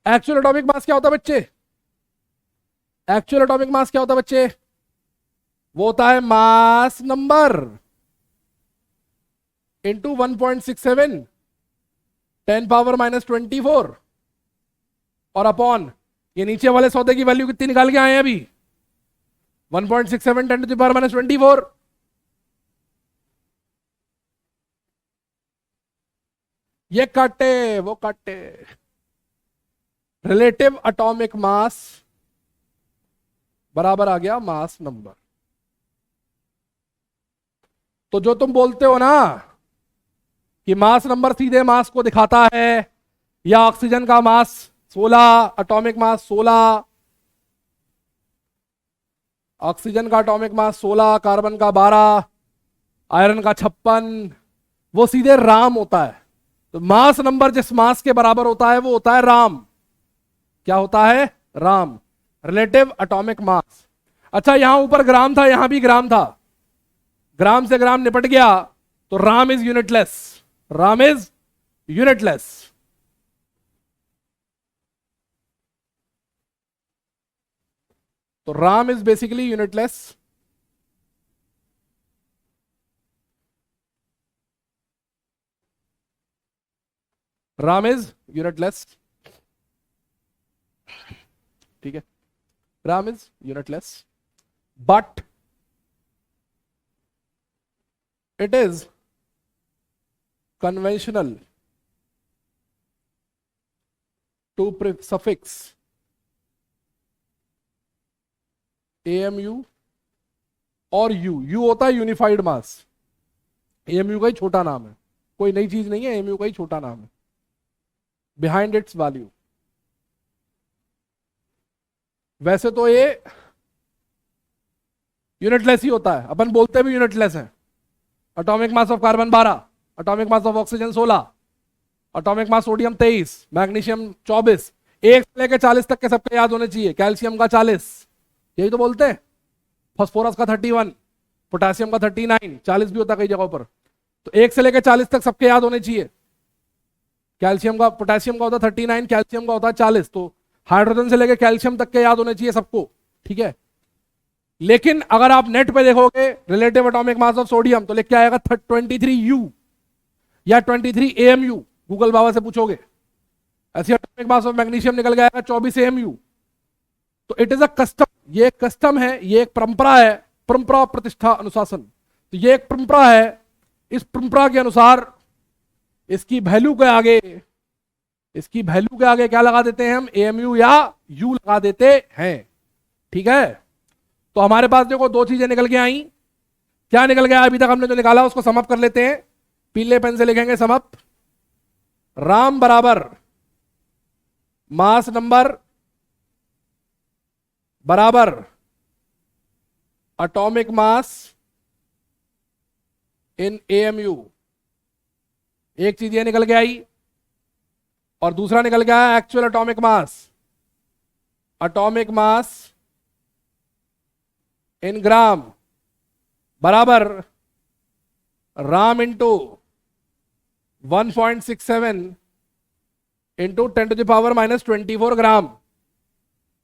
एक्चुअल एटॉमिक मास क्या होता है बच्चे? एक्चुअल एटॉमिक मास क्या होता है बच्चे? वो होता है मास नंबर इंटू 1.67 10⁻⁻24 और अपॉन ये नीचे वाले सौदे की वैल्यू कितनी निकाल के आए हैं अभी? 1.67 10⁻⁻24। ये काटे वो काटे, रिलेटिव एटॉमिक मास बराबर आ गया मास नंबर। तो जो तुम बोलते हो ना कि मास नंबर सीधे मास को दिखाता है, या ऑक्सीजन का मास 16, एटॉमिक मास 16, ऑक्सीजन का एटॉमिक मास 16, कार्बन का 12, आयरन का 56, वो सीधे राम होता है। तो मास नंबर जिस मास के बराबर होता है वो होता है राम। क्या होता है? Ram, relative atomic mass. अच्छा यहां ऊपर ग्राम था, यहां भी ग्राम था, ग्राम से ग्राम निपट गया तो RAM is unitless. RAM is unitless. तो RAM is basically unitless. RAM is unitless. ठीक है, RAM is unitless. but it is conventional to suffix AMU और U होता है यूनिफाइड मास, AMU का ही छोटा नाम है, कोई नई चीज नहीं है, AMU का ही छोटा नाम है, बिहाइंड इट्स वैल्यू। वैसे तो ये यूनिटलेस ही होता है, अपन बोलते भी यूनिटलेस है। Atomic mass of carbon 12, atomic mass of oxygen 16, atomic mass sodium 23, magnesium 24, 1 से लेकर 40 तक के सबके याद होने चाहिए। कैल्शियम का 40, यही तो बोलते हैं। फास्फोरस का 31, पोटेशियम का 39, 40 भी होता है कई जगहों पर। तो 1 से लेकर 40 तक सबके याद होने चाहिए। कैल्शियम का, पोटेशियम का होता है 39, कैल्शियम का होता है 40, तो हाइड्रोजन से लेकर कैल्शियम तक के याद होने चाहिए सबको, ठीक है। लेकिन अगर आप नेट पे देखोगे relative atomic mass of sodium, तो लिख के आएगा 23U या 23 AMU, गूगल बाबा से पूछोगे। ऐसे एटॉमिक मास ऑफ मैग्नीशियम निकल के आएगा 24 AMU। तो इट इज अ कस्टम, ये एक कस्टम है, ये एक परंपरा है, परंपरा प्रतिष्ठा अनुशासन। तो ये एक परंपरा है, इस परंपरा के अनुसार इसकी वैल्यू के आगे, इसकी वैल्यू के आगे क्या लगा देते हैं हम, AMU या U लगा देते हैं, ठीक है। तो हमारे पास देखो दो चीजें निकल के आई। क्या निकल गया अभी तक हमने जो निकाला उसको समअप कर लेते हैं। पीले पेन से लिखेंगे समअप। राम बराबर मास नंबर बराबर एटॉमिक मास इन AMU। एक चीज ये निकल के आई और दूसरा निकल गया actual atomic mass, atomic mass in gram बराबर RAM into 1.67 into 10⁻⁻24 gram.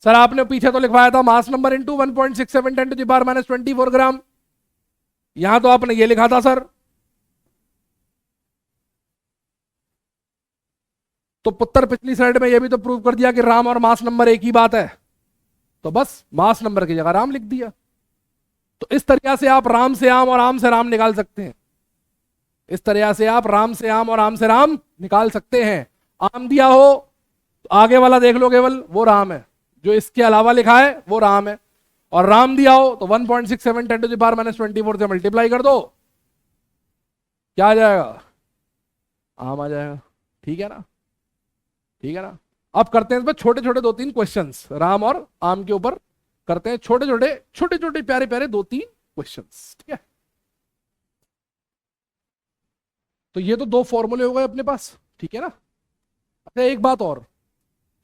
Sir आपने पीछे तो लिखवाया था मास नंबर इंटू 1.67 10⁻⁻24 ग्राम, यहां तो आपने ये लिखा था सर। तो पुत्र पिछली स्लाइड में ये भी तो प्रूव कर दिया कि राम और मास नंबर एक ही बात है, तो बस मास नंबर की जगह राम लिख दिया। तो इस तरह से आप राम से आम और आम से राम निकाल सकते हैं। इस तरह से आप राम से आम और आम से राम निकाल सकते हैं। आम दिया हो तो आगे वाला देख लो, केवल वो राम है, जो इसके अलावा लिखा है वो राम है। और राम दिया हो तो 1.67 10⁻⁻24 से मल्टीप्लाई कर दो, क्या आ जाएगा, आम आ जाएगा, ठीक है ना, ठीक है ना। अब करते हैं इस पर छोटे छोटे 2-3 क्वेश्चंस, राम और आम के ऊपर करते हैं छोटे छोटे प्यारे प्यारे 2-3 क्वेश्चंस, ठीक है। तो ये तो 2 फॉर्मूले हो गए अपने पास, ठीक है ना। अच्छा एक बात और,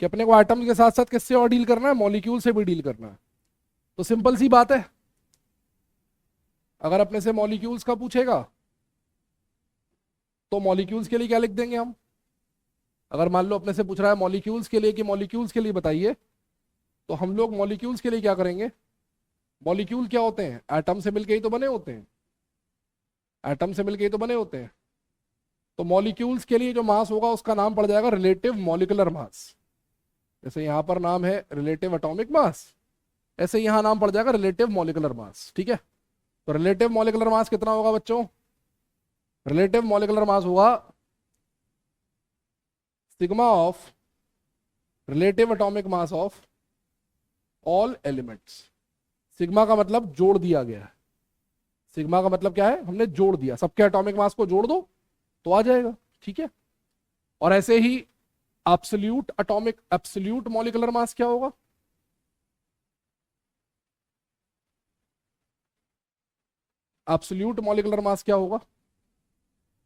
कि अपने को एटम के साथ साथ किससे और डील करना है, मॉलिक्यूल से भी डील करना है। तो सिंपल सी बात है, अगर अपने से मॉलिक्यूल्स का पूछेगा तो मॉलिक्यूल्स के लिए क्या लिख देंगे हम। अगर मान लो अपने से पूछ रहा है मॉलिक्यूल्स के लिए कि मॉलिक्यूल्स के लिए बताइए, तो हम लोग मॉलिक्यूल्स के लिए क्या करेंगे। मॉलिक्यूल क्या होते हैं, एटम से मिलके ही तो बने होते हैं, एटम से मिलके ही तो बने होते हैं। तो मॉलिक्यूल्स के लिए जो मास होगा उसका नाम पड़ जाएगा रिलेटिव मॉलिकुलर मास। जैसे यहां पर नाम है रिलेटिव एटॉमिक मास, ऐसे यहां नाम पड़ जाएगा रिलेटिव मॉलिकुलर मास, ठीक है। तो रिलेटिव मॉलिकुलर मास कितना होगा बच्चों, रिलेटिव मॉलिकुलर मास होगा sigma of relative atomic mass of all elements. Sigma का मतलब जोड़ दिया गया है, सिग्मा का मतलब क्या है, हमने जोड़ दिया, सबके एटॉमिक मास को जोड़ दो तो आ जाएगा, ठीक है। और ऐसे ही absolute atomic, absolute molecular mass क्या होगा, एब्सोल्यूट मॉलिकुलर मास क्या होगा,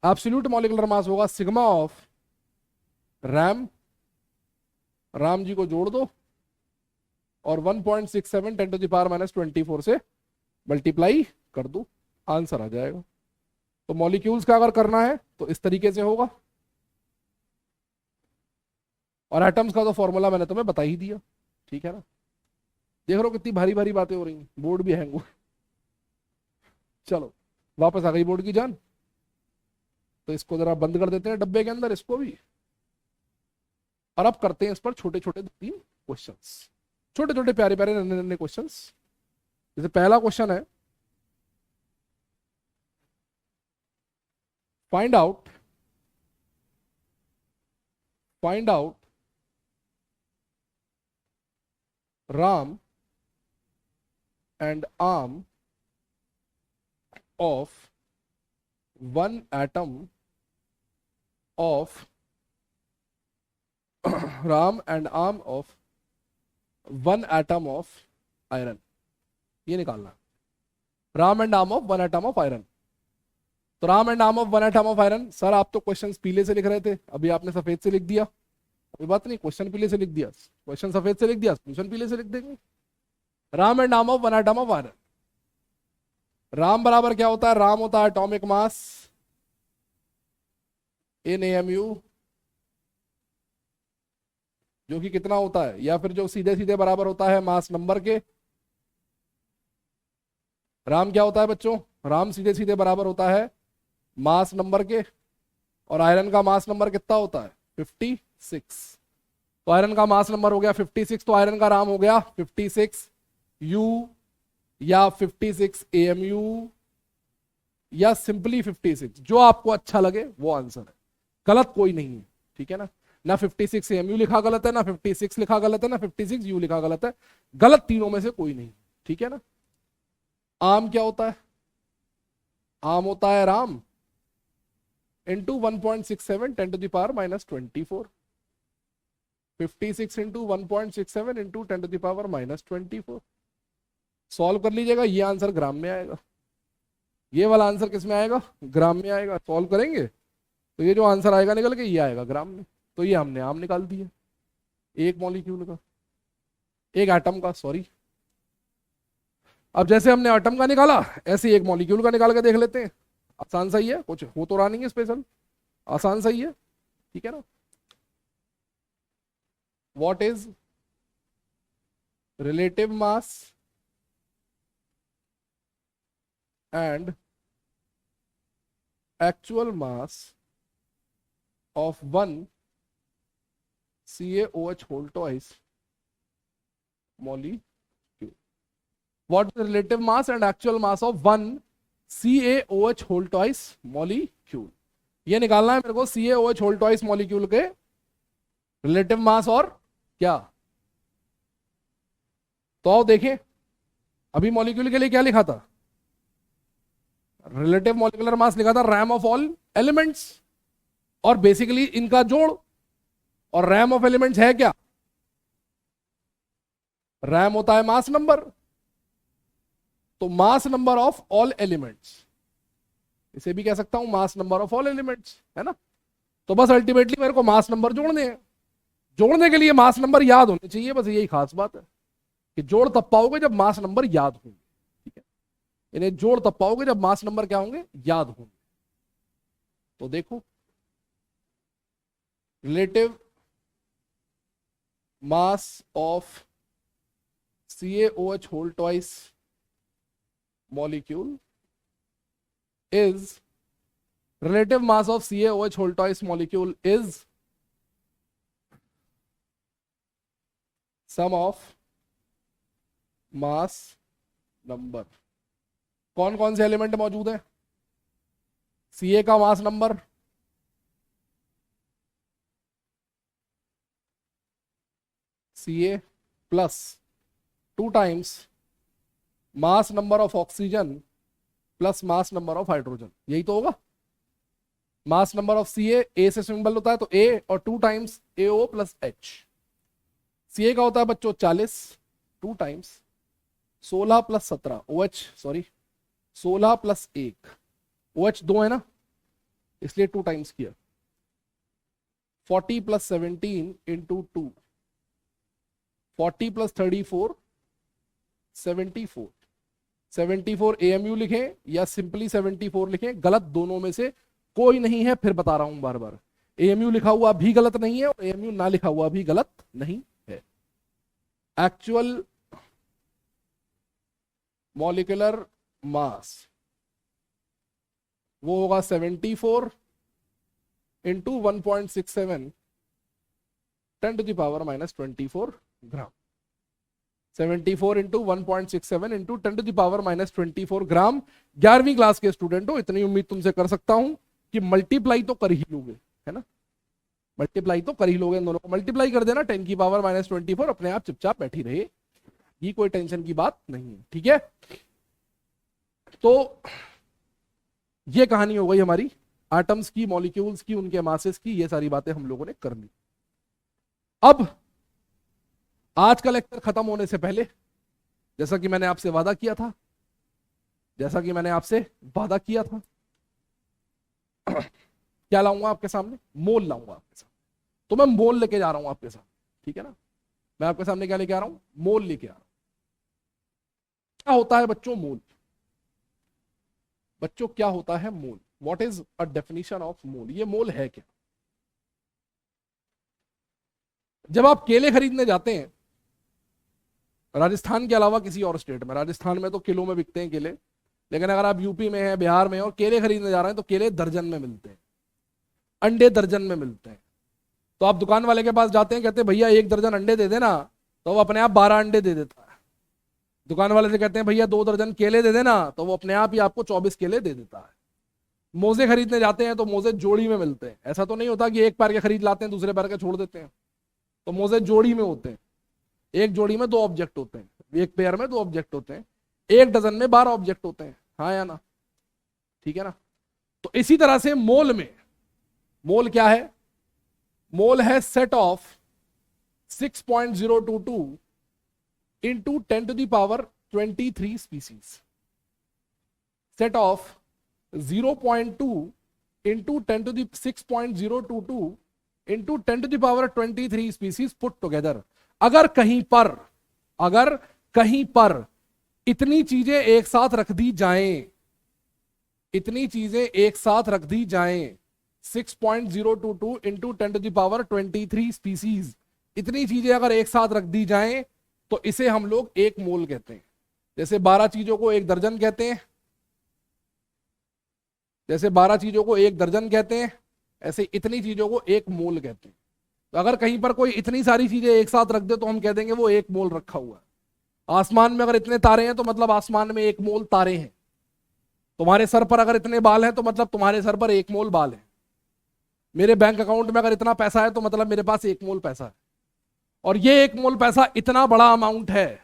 एब्सोल्यूट मॉलिकुलर मास होगा sigma of RAM, Ram ji को जोड़ दो और 1.67 10⁻⁻24 से मल्टीप्लाई कर दो, आंसर आ जाएगा। तो मॉलिक्यूल्स का अगर करना है तो इस तरीके से होगा, और एटम्स का तो फॉर्मूला मैंने तुम्हें बता ही दिया, ठीक है ना। देख रहे हो कितनी भारी भारी बातें हो रही हैं, बोर्ड भी हैंग हुआ। चलो वापस आ गई बोर्ड की जान, तो इसको जरा बंद कर देते हैं डब्बे के अंदर इसको भी, और अब करते हैं इस पर छोटे छोटे 2-3 क्वेश्चंस, छोटे छोटे प्यारे प्यारे नन्हे नन्हे क्वेश्चंस। जैसे पहला क्वेश्चन है, find out RAM and ARM of one atom of RAM and ARM of one atom of iron. ये निकालना, RAM and ARM of one atom of iron. तो RAM and ARM of one atom of iron, sir आप तो question पीले से लिख रहे थे, अभी आपने सफेद से लिख दिया। कोई बात नहीं, क्वेश्चन पीले से लिख दिया, क्वेश्चन सफेद से लिख दिया, क्वेश्चन पीले से लिख देंगे। Ram and ARM of one atom of iron. Ram बराबर क्या होता है? राम होता है एटॉमिक मास इन एएमयू, जो कि कितना होता है, या फिर जो सीधे सीधे बराबर होता है मास नंबर के। राम क्या होता है बच्चों? राम सीधे सीधे बराबर होता है मास नंबर के, और आयरन का मास नंबर कितना होता है? 56। तो आयरन का मास नंबर हो गया 56, तो आयरन का राम हो गया 56 यू, या 56 एएमयू, या सिंपली 56, जो आपको अच्छा लगे वो आंसर है, गलत कोई नहीं है, ठीक है ना 56 एएमयू लिखा गलत है, ना 56 लिखा गलत है, ना 56 यू लिखा गलत है, गलत तीनों में से कोई नहीं, ठीक है ना। आर्म क्या होता है? आर्म होता है Ram into 1.67 10 to the power minus 24, 56 into 1.67 into 10 to the power minus 24। Solve कर लीजिएगा, ये आंसर ग्राम में आएगा, ये वाला आंसर किस में आएगा? ग्राम में आएगा। सॉल्व करेंगे तो ये जो आंसर आएगा निकल के, ये आएगा ग्राम में। तो ये हमने आम निकाल दिया, एक मॉलिक्यूल का, एक एटम का, सॉरी। अब जैसे हमने एटम का निकाला, ऐसे एक मॉलिक्यूल का निकाल के देख लेते हैं। आसान सही है, कुछ हो तो रहा नहीं है स्पेशल, आसान सही है, ठीक है ना। What is relative mass and actual mass of one CaOH whole twice molecule? What is the relative mass and actual mass of one CaOH whole twice molecule? ये निकालना है मेरे को, CaOH whole twice molecule के relative mass और क्या। तो आओ देखें, अभी मॉलिक्यूल के लिए क्या लिखा था? रिलेटिव मॉलिकुलर मास लिखा था रैम ऑफ ऑल एलिमेंट्स, और बेसिकली इनका जोड़। और रैम ऑफ एलिमेंट्स है क्या? रैम होता है मास नंबर, तो mass number of all elements, इसे भी कह सकता हूं mass number of all elements, है ना। तो बस अल्टीमेटली मेरे को मास नंबर जोड़ने हैं, जोड़ने के लिए मास नंबर याद होने चाहिए, बस यही खास बात है कि जोड़ तब पाओगे जब मास नंबर याद होंगे, ठीक है। इन्हें जोड़ तब पाओगे जब मास नंबर क्या होंगे? याद होंगे। तो देखो, relative mass of CaOH whole twice molecule is, relative mass of CaOH whole twice molecule is sum of mass number। कौन कौन से एलिमेंट मौजूद है? Ca का mass number, Ca plus 2 times mass number of oxygen plus mass number of hydrogen, यही तो होगा। Mass number of Ca, ए से सिंबल होता है तो A, और 2 times AO plus H। Ca का होता है बच्चों 40, 2 times 16 plus 17 OH, sorry 16 plus 1 OH 2 है ना, इसलिए 2 टाइम्स किया। 40 प्लस 17 इंटू 2, 40 प्लस 34 74। 74 AMU लिखें या सिंपली 74 लिखें, गलत दोनों में से कोई नहीं है, फिर बता रहा हूं बार बार। AMU लिखा हुआ भी गलत नहीं है और AMU ना लिखा हुआ भी गलत नहीं है। एक्चुअल मॉलिक्यूलर मास वो होगा 74 into 1.67 10 to the power minus 24 gram. 74 into 1.67 into 10⁻⁻24 ग्राम। 11वीं क्लास के स्टूडेंट हो, इतनी उम्मीद तुमसे कर सकता हूं कि मल्टीप्लाई तो कर ही लोगे, है ना, मल्टीप्लाई तो कर ही लोगे। इन दोनों को मल्टीप्लाई कर देना, 10⁻⁻24 अपने आप चुपचाप बैठी रहे, ये कोई टेंशन की बात नहीं है, ठीक है। तो ये कहानी हो गई हमारी एटम्स की, मॉलिक्यूल्स की, उनके मासेस की, ये सारी बातें हम लोगों ने कर ली। अब आज का लेक्चर खत्म होने से पहले, जैसा कि मैंने आपसे वादा किया था, क्या लाऊंगा आपके सामने? मोल लाऊंगा आपके सामने। तो मैं मोल लेके जा रहा हूं आपके सामने, ठीक है ना। मैं आपके सामने क्या लेके आ रहा हूं? मोल लेके आ रहा हूं। क्या होता है बच्चों मोल? बच्चों क्या होता है mole? What is a definition of mole? ये मोल है क्या? जब आप केले खरीदने जाते हैं राजस्थान के अलावा किसी और स्टेट में, राजस्थान में तो किलो में बिकते हैं केले, लेकिन अगर आप यूपी में हैं, बिहार में हैं और केले खरीदने जा रहे हैं तो केले दर्जन में मिलते हैं, अंडे दर्जन में मिलते हैं। तो आप दुकान वाले के पास जाते हैं, कहते हैं भैया 1 दर्जन अंडे दे देना, तो वो अपने आप 12 अंडे दे देता है। दुकान वाले से कहते हैं भैया 2 दर्जन केले दे देना, तो वो अपने आप ही आपको 24 केले दे देता है। मोजे खरीदने जाते हैं तो मोजे जोड़ी में मिलते हैं, ऐसा तो नहीं होता कि एक पैर के खरीद लाते हैं दूसरे पैर के छोड़ देते हैं। तो मोजे जोड़ी में होते हैं, एक जोड़ी में 2 ऑब्जेक्ट होते हैं, एक पेयर में 2 ऑब्जेक्ट होते हैं, 1 डजन में 12 ऑब्जेक्ट होते हैं, हाँ या ना, ठीक है ना। तो इसी तरह से मोल में, मोल क्या है? मोल है set of 6.022 into 10⁻23 species. Set of 0.2 into 6.022 into 10⁻23 species put together. अगर कहीं पर इतनी चीजें एक साथ रख दी जाएं, 6.022 इंटू 10⁻23 स्पीसीज, इतनी चीजें अगर एक साथ रख दी जाएं तो इसे हम लोग एक मोल कहते हैं। जैसे 12 चीजों को 1 दर्जन कहते हैं, ऐसे इतनी चीजों को 1 मोल कहते हैं। तो अगर कहीं पर कोई इतनी सारी चीजें एक साथ रख दे तो हम कह देंगे वो 1 मोल रखा हुआ है। आसमान में अगर इतने तारे हैं तो मतलब आसमान में 1 मोल तारे हैं। तुम्हारे सर पर अगर इतने बाल हैं तो मतलब तुम्हारे सर पर 1 मोल बाल है। मेरे बैंक अकाउंट में अगर इतना पैसा है तो मतलब मेरे पास 1 मोल पैसा है। और ये 1 मोल पैसा इतना बड़ा अमाउंट है,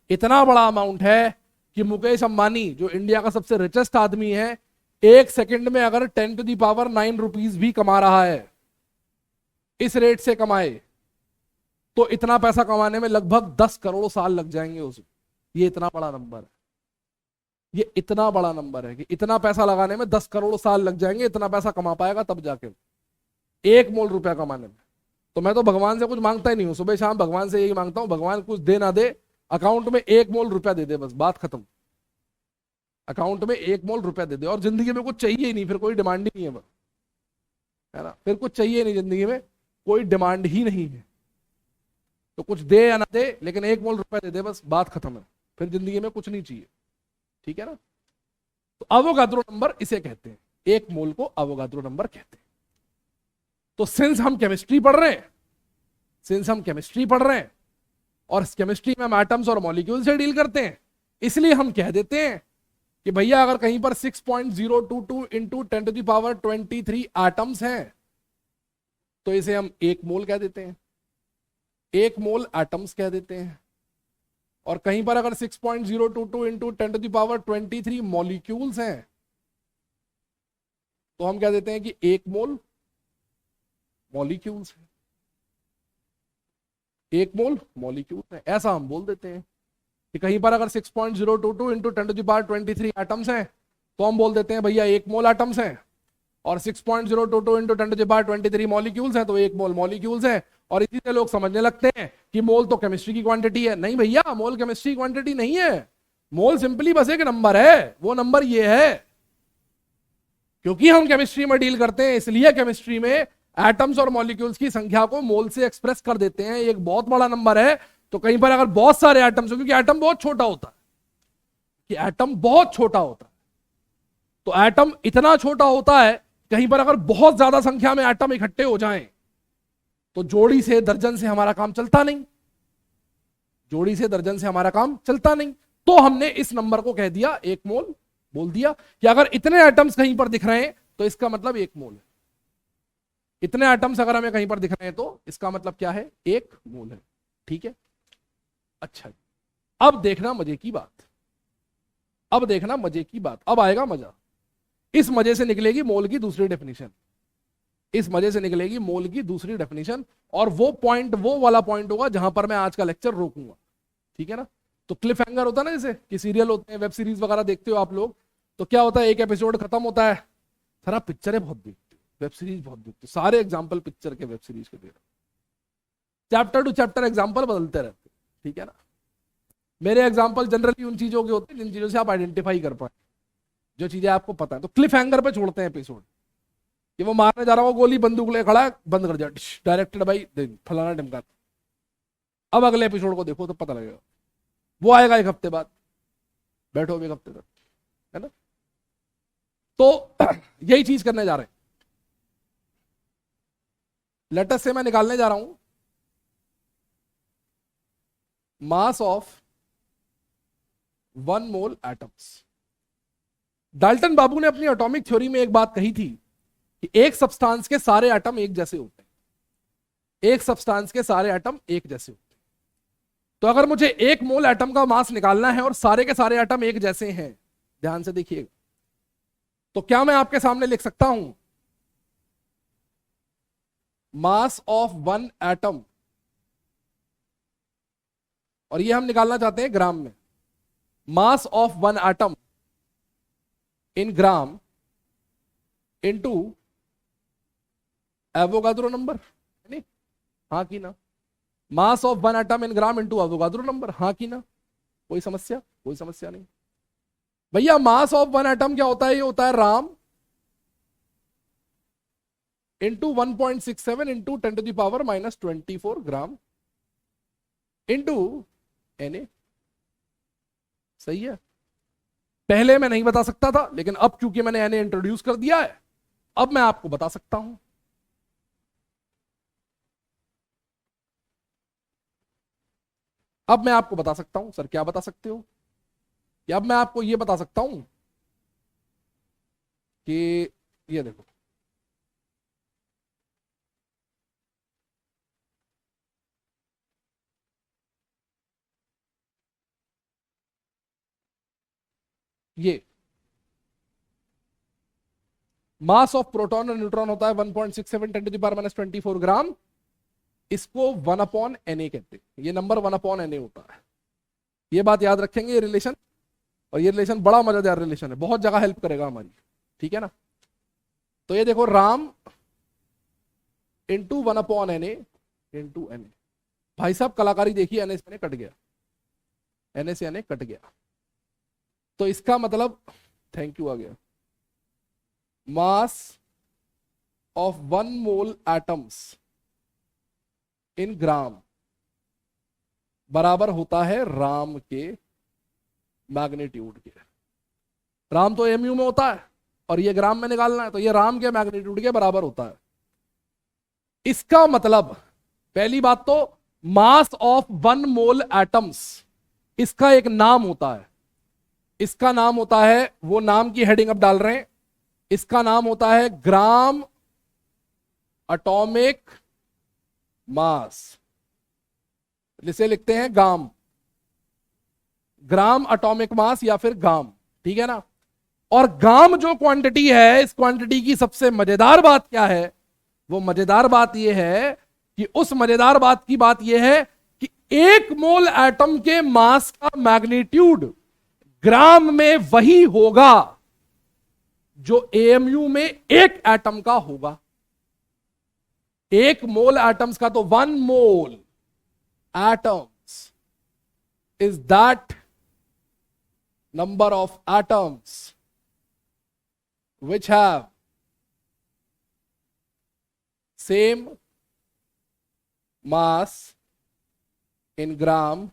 इतना बड़ा अमाउंट है कि मुकेश अंबानी जो इंडिया का सबसे रिचेस्ट आदमी है, 1 सेकंड में अगर 10⁹ रुपीज भी कमा रहा है, इस रेट से कमाए तो इतना पैसा कमाने में लगभग 10 करोड़ साल लग जाएंगे उसे। ये इतना बड़ा नंबर है कि इतना पैसा लगाने में 10 करोड़ साल लग जाएंगे, इतना पैसा कमा पाएगा तब जाके 1 मोल रुपया कमाने में। तो मैं तो भगवान से कुछ मांगता ही नहीं हूं, सुबह शाम भगवान से यही मांगता हूं, भगवान कुछ दे ना दे, अकाउंट में 1 मोल रुपया दे दे, बस बात खत्म। अकाउंट में 1 मोल रुपया दे दे और जिंदगी में कुछ चाहिए ही नहीं, फिर कोई डिमांड ही नहीं है ना, फिर कुछ चाहिए नहीं जिंदगी में, कोई डिमांड ही नहीं है। तो कुछ दे या ना दे लेकिन 1 मोल रुपया दे दे, बस बात खत्म है, फिर जिंदगी में कुछ नहीं चाहिए, ठीक है ना। तो अवोगाद्रो नंबर इसे कहते हैं, 1 मोल को अवोगाद्रो नंबर कहते हैं। तो सिंस हम केमिस्ट्री पढ़ रहे हैं और केमिस्ट्री में हम एटम्स और मॉलिक्यूल से डील करते हैं, इसलिए हम कह देते हैं कि भैया अगर कहीं पर 6.022 इंटू 10⁻23 एटम्स हैं तो इसे हम 1 मोल कह देते हैं, 1 मोल एटम्स कह देते हैं। और कहीं पर अगर 6.022 इंटू 10⁻23 मॉलिक्यूल्स हैं तो हम कह देते हैं कि 1 मोल मॉलिक्यूल्स है, 1 मोल मॉलिक्यूल्स है, ऐसा हम बोल देते हैं। कि कहीं पर अगर 6.022 इंटू 10⁻23 एटम्स हैं तो हम बोल देते हैं भैया 1 मोल एटम्स हैं, और 6.022 इंटू 10⁻23 मॉलिक्यूल्स हैं तो 1 मोल मॉलिक्यूल्स हैं। और इसी से लोग समझने लगते हैं कि मोल तो केमिस्ट्री की क्वांटिटी है। नहीं भैया, मोल केमिस्ट्री की क्वांटिटी नहीं है, मोल सिंपली बस एक नंबर है। वो नंबर ये है क्योंकि हम केमिस्ट्री में डील करते हैं, इसलिए केमिस्ट्री में एटम्स और मॉलिक्यूल्स की संख्या को मोल से एक्सप्रेस कर देते हैं। एक बहुत बड़ा नंबर है। तो कहीं पर अगर बहुत सारे एटम्स हो, क्योंकि एटम बहुत छोटा होता है, तो एटम इतना छोटा होता है, कहीं पर अगर बहुत ज्यादा संख्या में एटम इकट्ठे हो जाएं तो जोड़ी से दर्जन से हमारा काम चलता नहीं, जोड़ी से दर्जन से हमारा काम चलता नहीं। तो हमने इस नंबर को कह दिया 1 मोल, बोल दिया कि अगर इतने एटम्स कहीं पर दिख रहे हैं तो इसका मतलब 1 मोल है। इतने एटम्स अगर हमें कहीं पर दिख रहे हैं तो इसका मतलब क्या है, 1 मोल है। ठीक है, अच्छा अब देखना मजे की बात, अब देखना मजे की बात, अब आएगा मजा। इस मजे से निकलेगी मोल की दूसरी डेफिनेशन, इस मजे से निकलेगी मोल की दूसरी डेफिनेशन, और वो पॉइंट वो वाला पॉइंट होगा जहां पर मैं आज का लेक्चर रोकूंगा। ठीक है ना। तो क्लिफ हैंगर होता है ना, जैसे कि सीरियल होते हैं, वेब सीरीज वगैरह देखते हो आप लोग, तो क्या होता है, एक एपिसोड खत्म होता है, सर आप पिक्चरें बहुत देखते हो, वेब सीरीज बहुत देखते हो, सारे एग्जाम्पल पिक्चर के वेब सीरीज के दे रहे, चैप्टर टू चैप्टर एग्जाम्पल बदलते रहते। ठीक है ना। मेरे एग्जाम्पल जनरली उन चीजों के होते हैं जिन चीजों से आप आइडेंटिफाई कर पाए, जो चीजें आपको पता है। तो क्लिफ हैंगर पे छोड़ते हैं एपिसोड, कि वो मारने जा रहा हो, गोली बंदूक ले खड़ा है, बंद कर दिया, डायरेक्टेड बाई फलाना ढिमका। अब अगले एपिसोड को देखो तो पता लगेगा, वो आएगा 1 हफ्ते बाद, बैठो 1 हफ्ते तक, है ना। तो यही चीज करने जा रहे हैं। लेटर से मैं निकालने जा रहा हूं mass of 1 mole atoms. Dalton बाबू ने अपनी एटॉमिक थ्योरी में एक बात कही थी कि एक सब्सटेंस के सारे एटम एक जैसे होते हैं, एक सब्सटेंस के सारे एटम एक जैसे होते हैं। तो अगर मुझे 1 मोल एटम का मास निकालना है और सारे के सारे एटम एक जैसे हैं, ध्यान से देखिएगा, तो क्या मैं आपके सामने लिख सकता हूं मास ऑफ 1 एटम, और ये हम निकालना चाहते हैं ग्राम में, मास of 1 atom in gram into Avogadro number, नहीं, हाँ की ना, मास of 1 atom in gram into Avogadro number, हाँ की ना, कोई समस्या, कोई समस्या नहीं। भैया मास ऑफ 1 एटम क्या होता है, ये होता है Ram into 1.67 into 10⁻⁻24 gram into Na। सही है। पहले मैं नहीं बता सकता था, लेकिन अब चूंकि मैंने Na इंट्रोड्यूस कर दिया है, अब मैं आपको बता सकता हूं। अब मैं आपको बता सकता हूं। सर क्या बता सकते हो? कि अब मैं आपको यह बता सकता हूं कि ये देखो, ये मास ऑफ प्रोटॉन और न्यूट्रॉन होता है 1.67 10⁻⁻24 ग्राम। इसको 1/Na कहते हैं, ये नंबर 1/Na होता है। ये बात याद रखेंगे, ये रिलेशन, और ये रिलेशन बड़ा मजेदार रिलेशन है, बहुत जगह हेल्प करेगा हमारी। ठीक है ना। तो ये देखो, Ram into 1/Na into Na। भाई साहब कलाकारी देखिए, Na से Na कट गया, Na से Na कट गया, तो इसका मतलब, थैंक यू आ गया, मास of 1 mole atoms in gram बराबर होता है राम के मैग्नीट्यूड के। राम तो एमयू में होता है और ये ग्राम में निकालना है, तो ये राम के मैग्नीट्यूड के बराबर होता है। इसका मतलब, पहली बात तो मास ऑफ 1 मोल एटम्स, इसका एक नाम होता है, इसका नाम होता है, वो नाम की हेडिंग अब डाल रहे हैं, इसका नाम होता है ग्राम एटॉमिक मास, जिसे लिखते हैं गाम, ग्राम एटॉमिक मास या फिर गाम। ठीक है ना। और गाम जो क्वांटिटी है, इस क्वांटिटी की सबसे मजेदार बात क्या है, वो मजेदार बात यह है कि उस मजेदार बात की बात यह है कि 1 मोल एटम के मास का मैग्नीट्यूड ग्राम में वही होगा जो एएमयू में 1 एटम का होगा। 1 मोल एटम्स का, तो 1 mole atoms is that number of atoms which have same mass in gram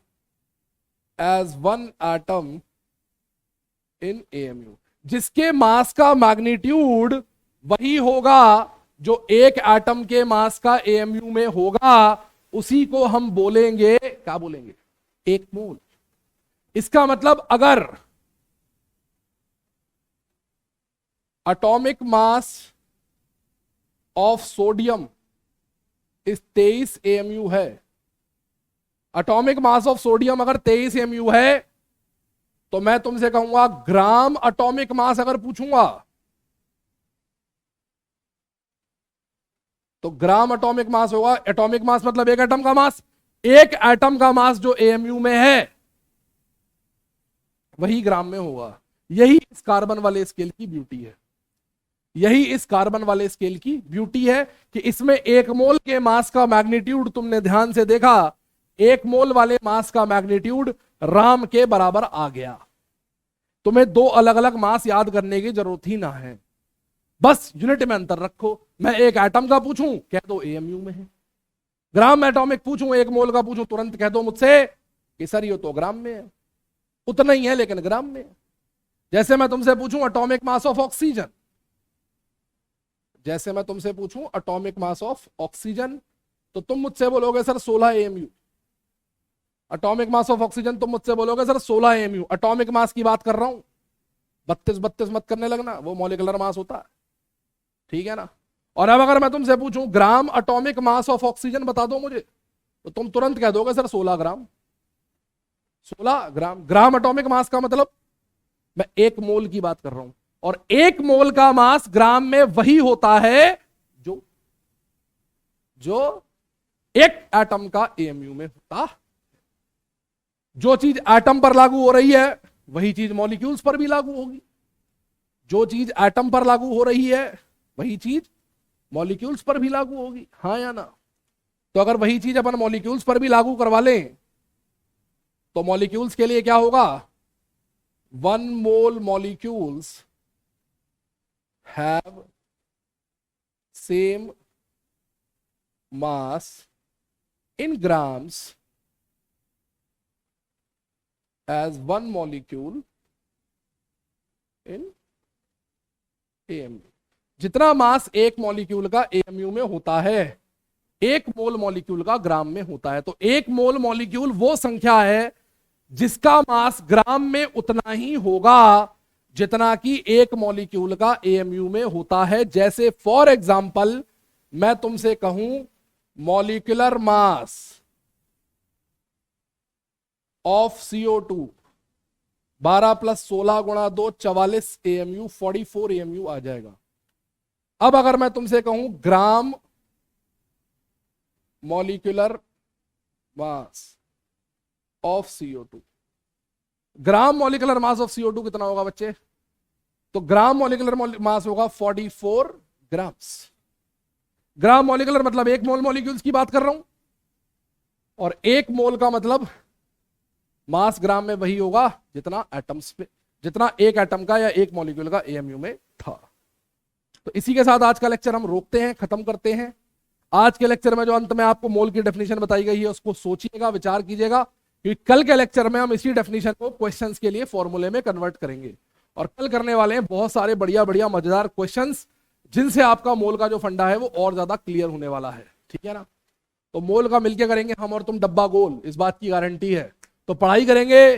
as 1 atom in AMU, जिसके मास का मैग्नीट्यूड वही होगा जो एक एटम के मास का एएमयू में होगा उसी को हम बोलेंगे, क्या बोलेंगे, एक मोल। इसका मतलब अगर एटॉमिक मास ऑफ सोडियम इस 23 एएमयू है, एटॉमिक मास ऑफ सोडियम अगर 23 एएमयू है, तो मैं तुमसे कहूंगा ग्राम एटॉमिक मास अगर पूछूंगा तो ग्राम एटॉमिक मास होगा। एटॉमिक मास मतलब एक एटम का मास, एक एटम का मास जो एएमयू में है वही ग्राम में होगा। यही इस कार्बन वाले स्केल की ब्यूटी है, यही इस कार्बन वाले स्केल की ब्यूटी है कि इसमें एक मोल के मास का मैग्नीट्यूड, तुमने ध्यान से देखा, एक मोल वाले मास का मैग्नीट्यूड राम के बराबर आ गया। तुम्हें दो अलग अलग मास याद करने की जरूरत ही ना है, बस यूनिट में अंतर रखो। मैं एक एटम का पूछूं, कह दो एएमयू में है। ग्राम एटॉमिक पूछूं, एक मोल का पूछूं, तुरंत कह दो मुझसे कि सर ये तो ग्राम में है। उतना ही है लेकिन ग्राम में। जैसे मैं तुमसे पूछूं एटॉमिक मास ऑफ ऑक्सीजन, जैसे मैं तुमसे पूछूं एटॉमिक मास ऑफ ऑक्सीजन, तो तुम मुझसे बोलोगे sir 16 AMU. Atomic mass of oxygen तुम मुझसे बोलोगे सर 16 एएमयू। एटॉमिक मास की बात कर रहा हूं, 32 मत करने लगना, वो मॉलिक्यूलर मास होता है, ठीक है ना। और अब अगर मैं तुमसे पूछूं gram atomic mass of oxygen बता दो मुझे, तो तुम तुरंत कह दोगे सर 16 ग्राम। 16 ग्राम। ग्राम एटॉमिक मास का मतलब मैं एक मोल की बात कर रहा हूं, और एक मोल का मास ग्राम में वही होता है जो एक एटम का एएमयू में होता। जो चीज एटम पर लागू हो रही है वही चीज मॉलिक्यूल्स पर भी लागू होगी, जो चीज एटम पर लागू हो रही है वही चीज मॉलिक्यूल्स पर भी लागू होगी, हाँ या ना। तो अगर वही चीज अपन मॉलिक्यूल्स पर भी लागू करवा लें तो मॉलिक्यूल्स के लिए क्या होगा, 1 मोल molecules have same mass in grams as 1 molecule in AMU। जितना मास एक मॉलिक्यूल का एएमयू में होता है, एक मोल मॉलिक्यूल का ग्राम में होता है। तो एक मोल मॉलिक्यूल वो संख्या है जिसका मास ग्राम में उतना ही होगा जितना कि एक मॉलिक्यूल का एएमयू में होता है। जैसे फॉर एग्जांपल मैं तुमसे कहूं molecular mass of CO2 12 + 16 × 2 44 AMU, 44 AMU आ जाएगा। अब अगर मैं तुमसे कहूं gram molecular mass of CO2, gram molecular mass of CO2 कितना होगा बच्चे, तो ग्राम मॉलिक्यूलर मास होगा 44 ग्राम्स। ग्राम मॉलिक्यूलर मतलब एक मोल मॉलिक्यूल्स की बात कर रहा हूं, और एक मोल का मतलब मास ग्राम में वही होगा जितना एटम्स पे, जितना एक एटम का या एक मॉलिक्यूल का एएमयू में था। तो इसी के साथ आज का लेक्चर हम रोकते हैं, खत्म करते हैं। आज के लेक्चर में जो अंत में आपको मोल की डेफिनेशन बताई गई है उसको सोचिएगा, विचार कीजिएगा, क्योंकि कल के लेक्चर में हम इसी डेफिनेशन को क्वेश्चंस के लिए फॉर्मूले में कन्वर्ट करेंगे, और कल करने वाले हैं बहुत सारे बढ़िया बढ़िया मजेदार क्वेश्चंस जिनसे आपका मोल का जो फंडा है वो और ज्यादा क्लियर होने वाला है, ठीक है ना। तो मोल का मिलके करेंगे हम और तुम डब्बा गोल, इस बात की गारंटी है। तो पढ़ाई करेंगे,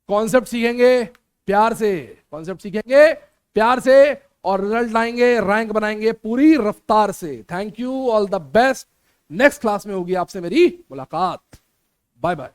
कॉन्सेप्ट सीखेंगे प्यार से, कॉन्सेप्ट सीखेंगे प्यार से, और रिजल्ट लाएंगे, रैंक बनाएंगे पूरी रफ्तार से। Thank you, all the best. Next class में होगी आपसे मेरी मुलाकात। Bye bye.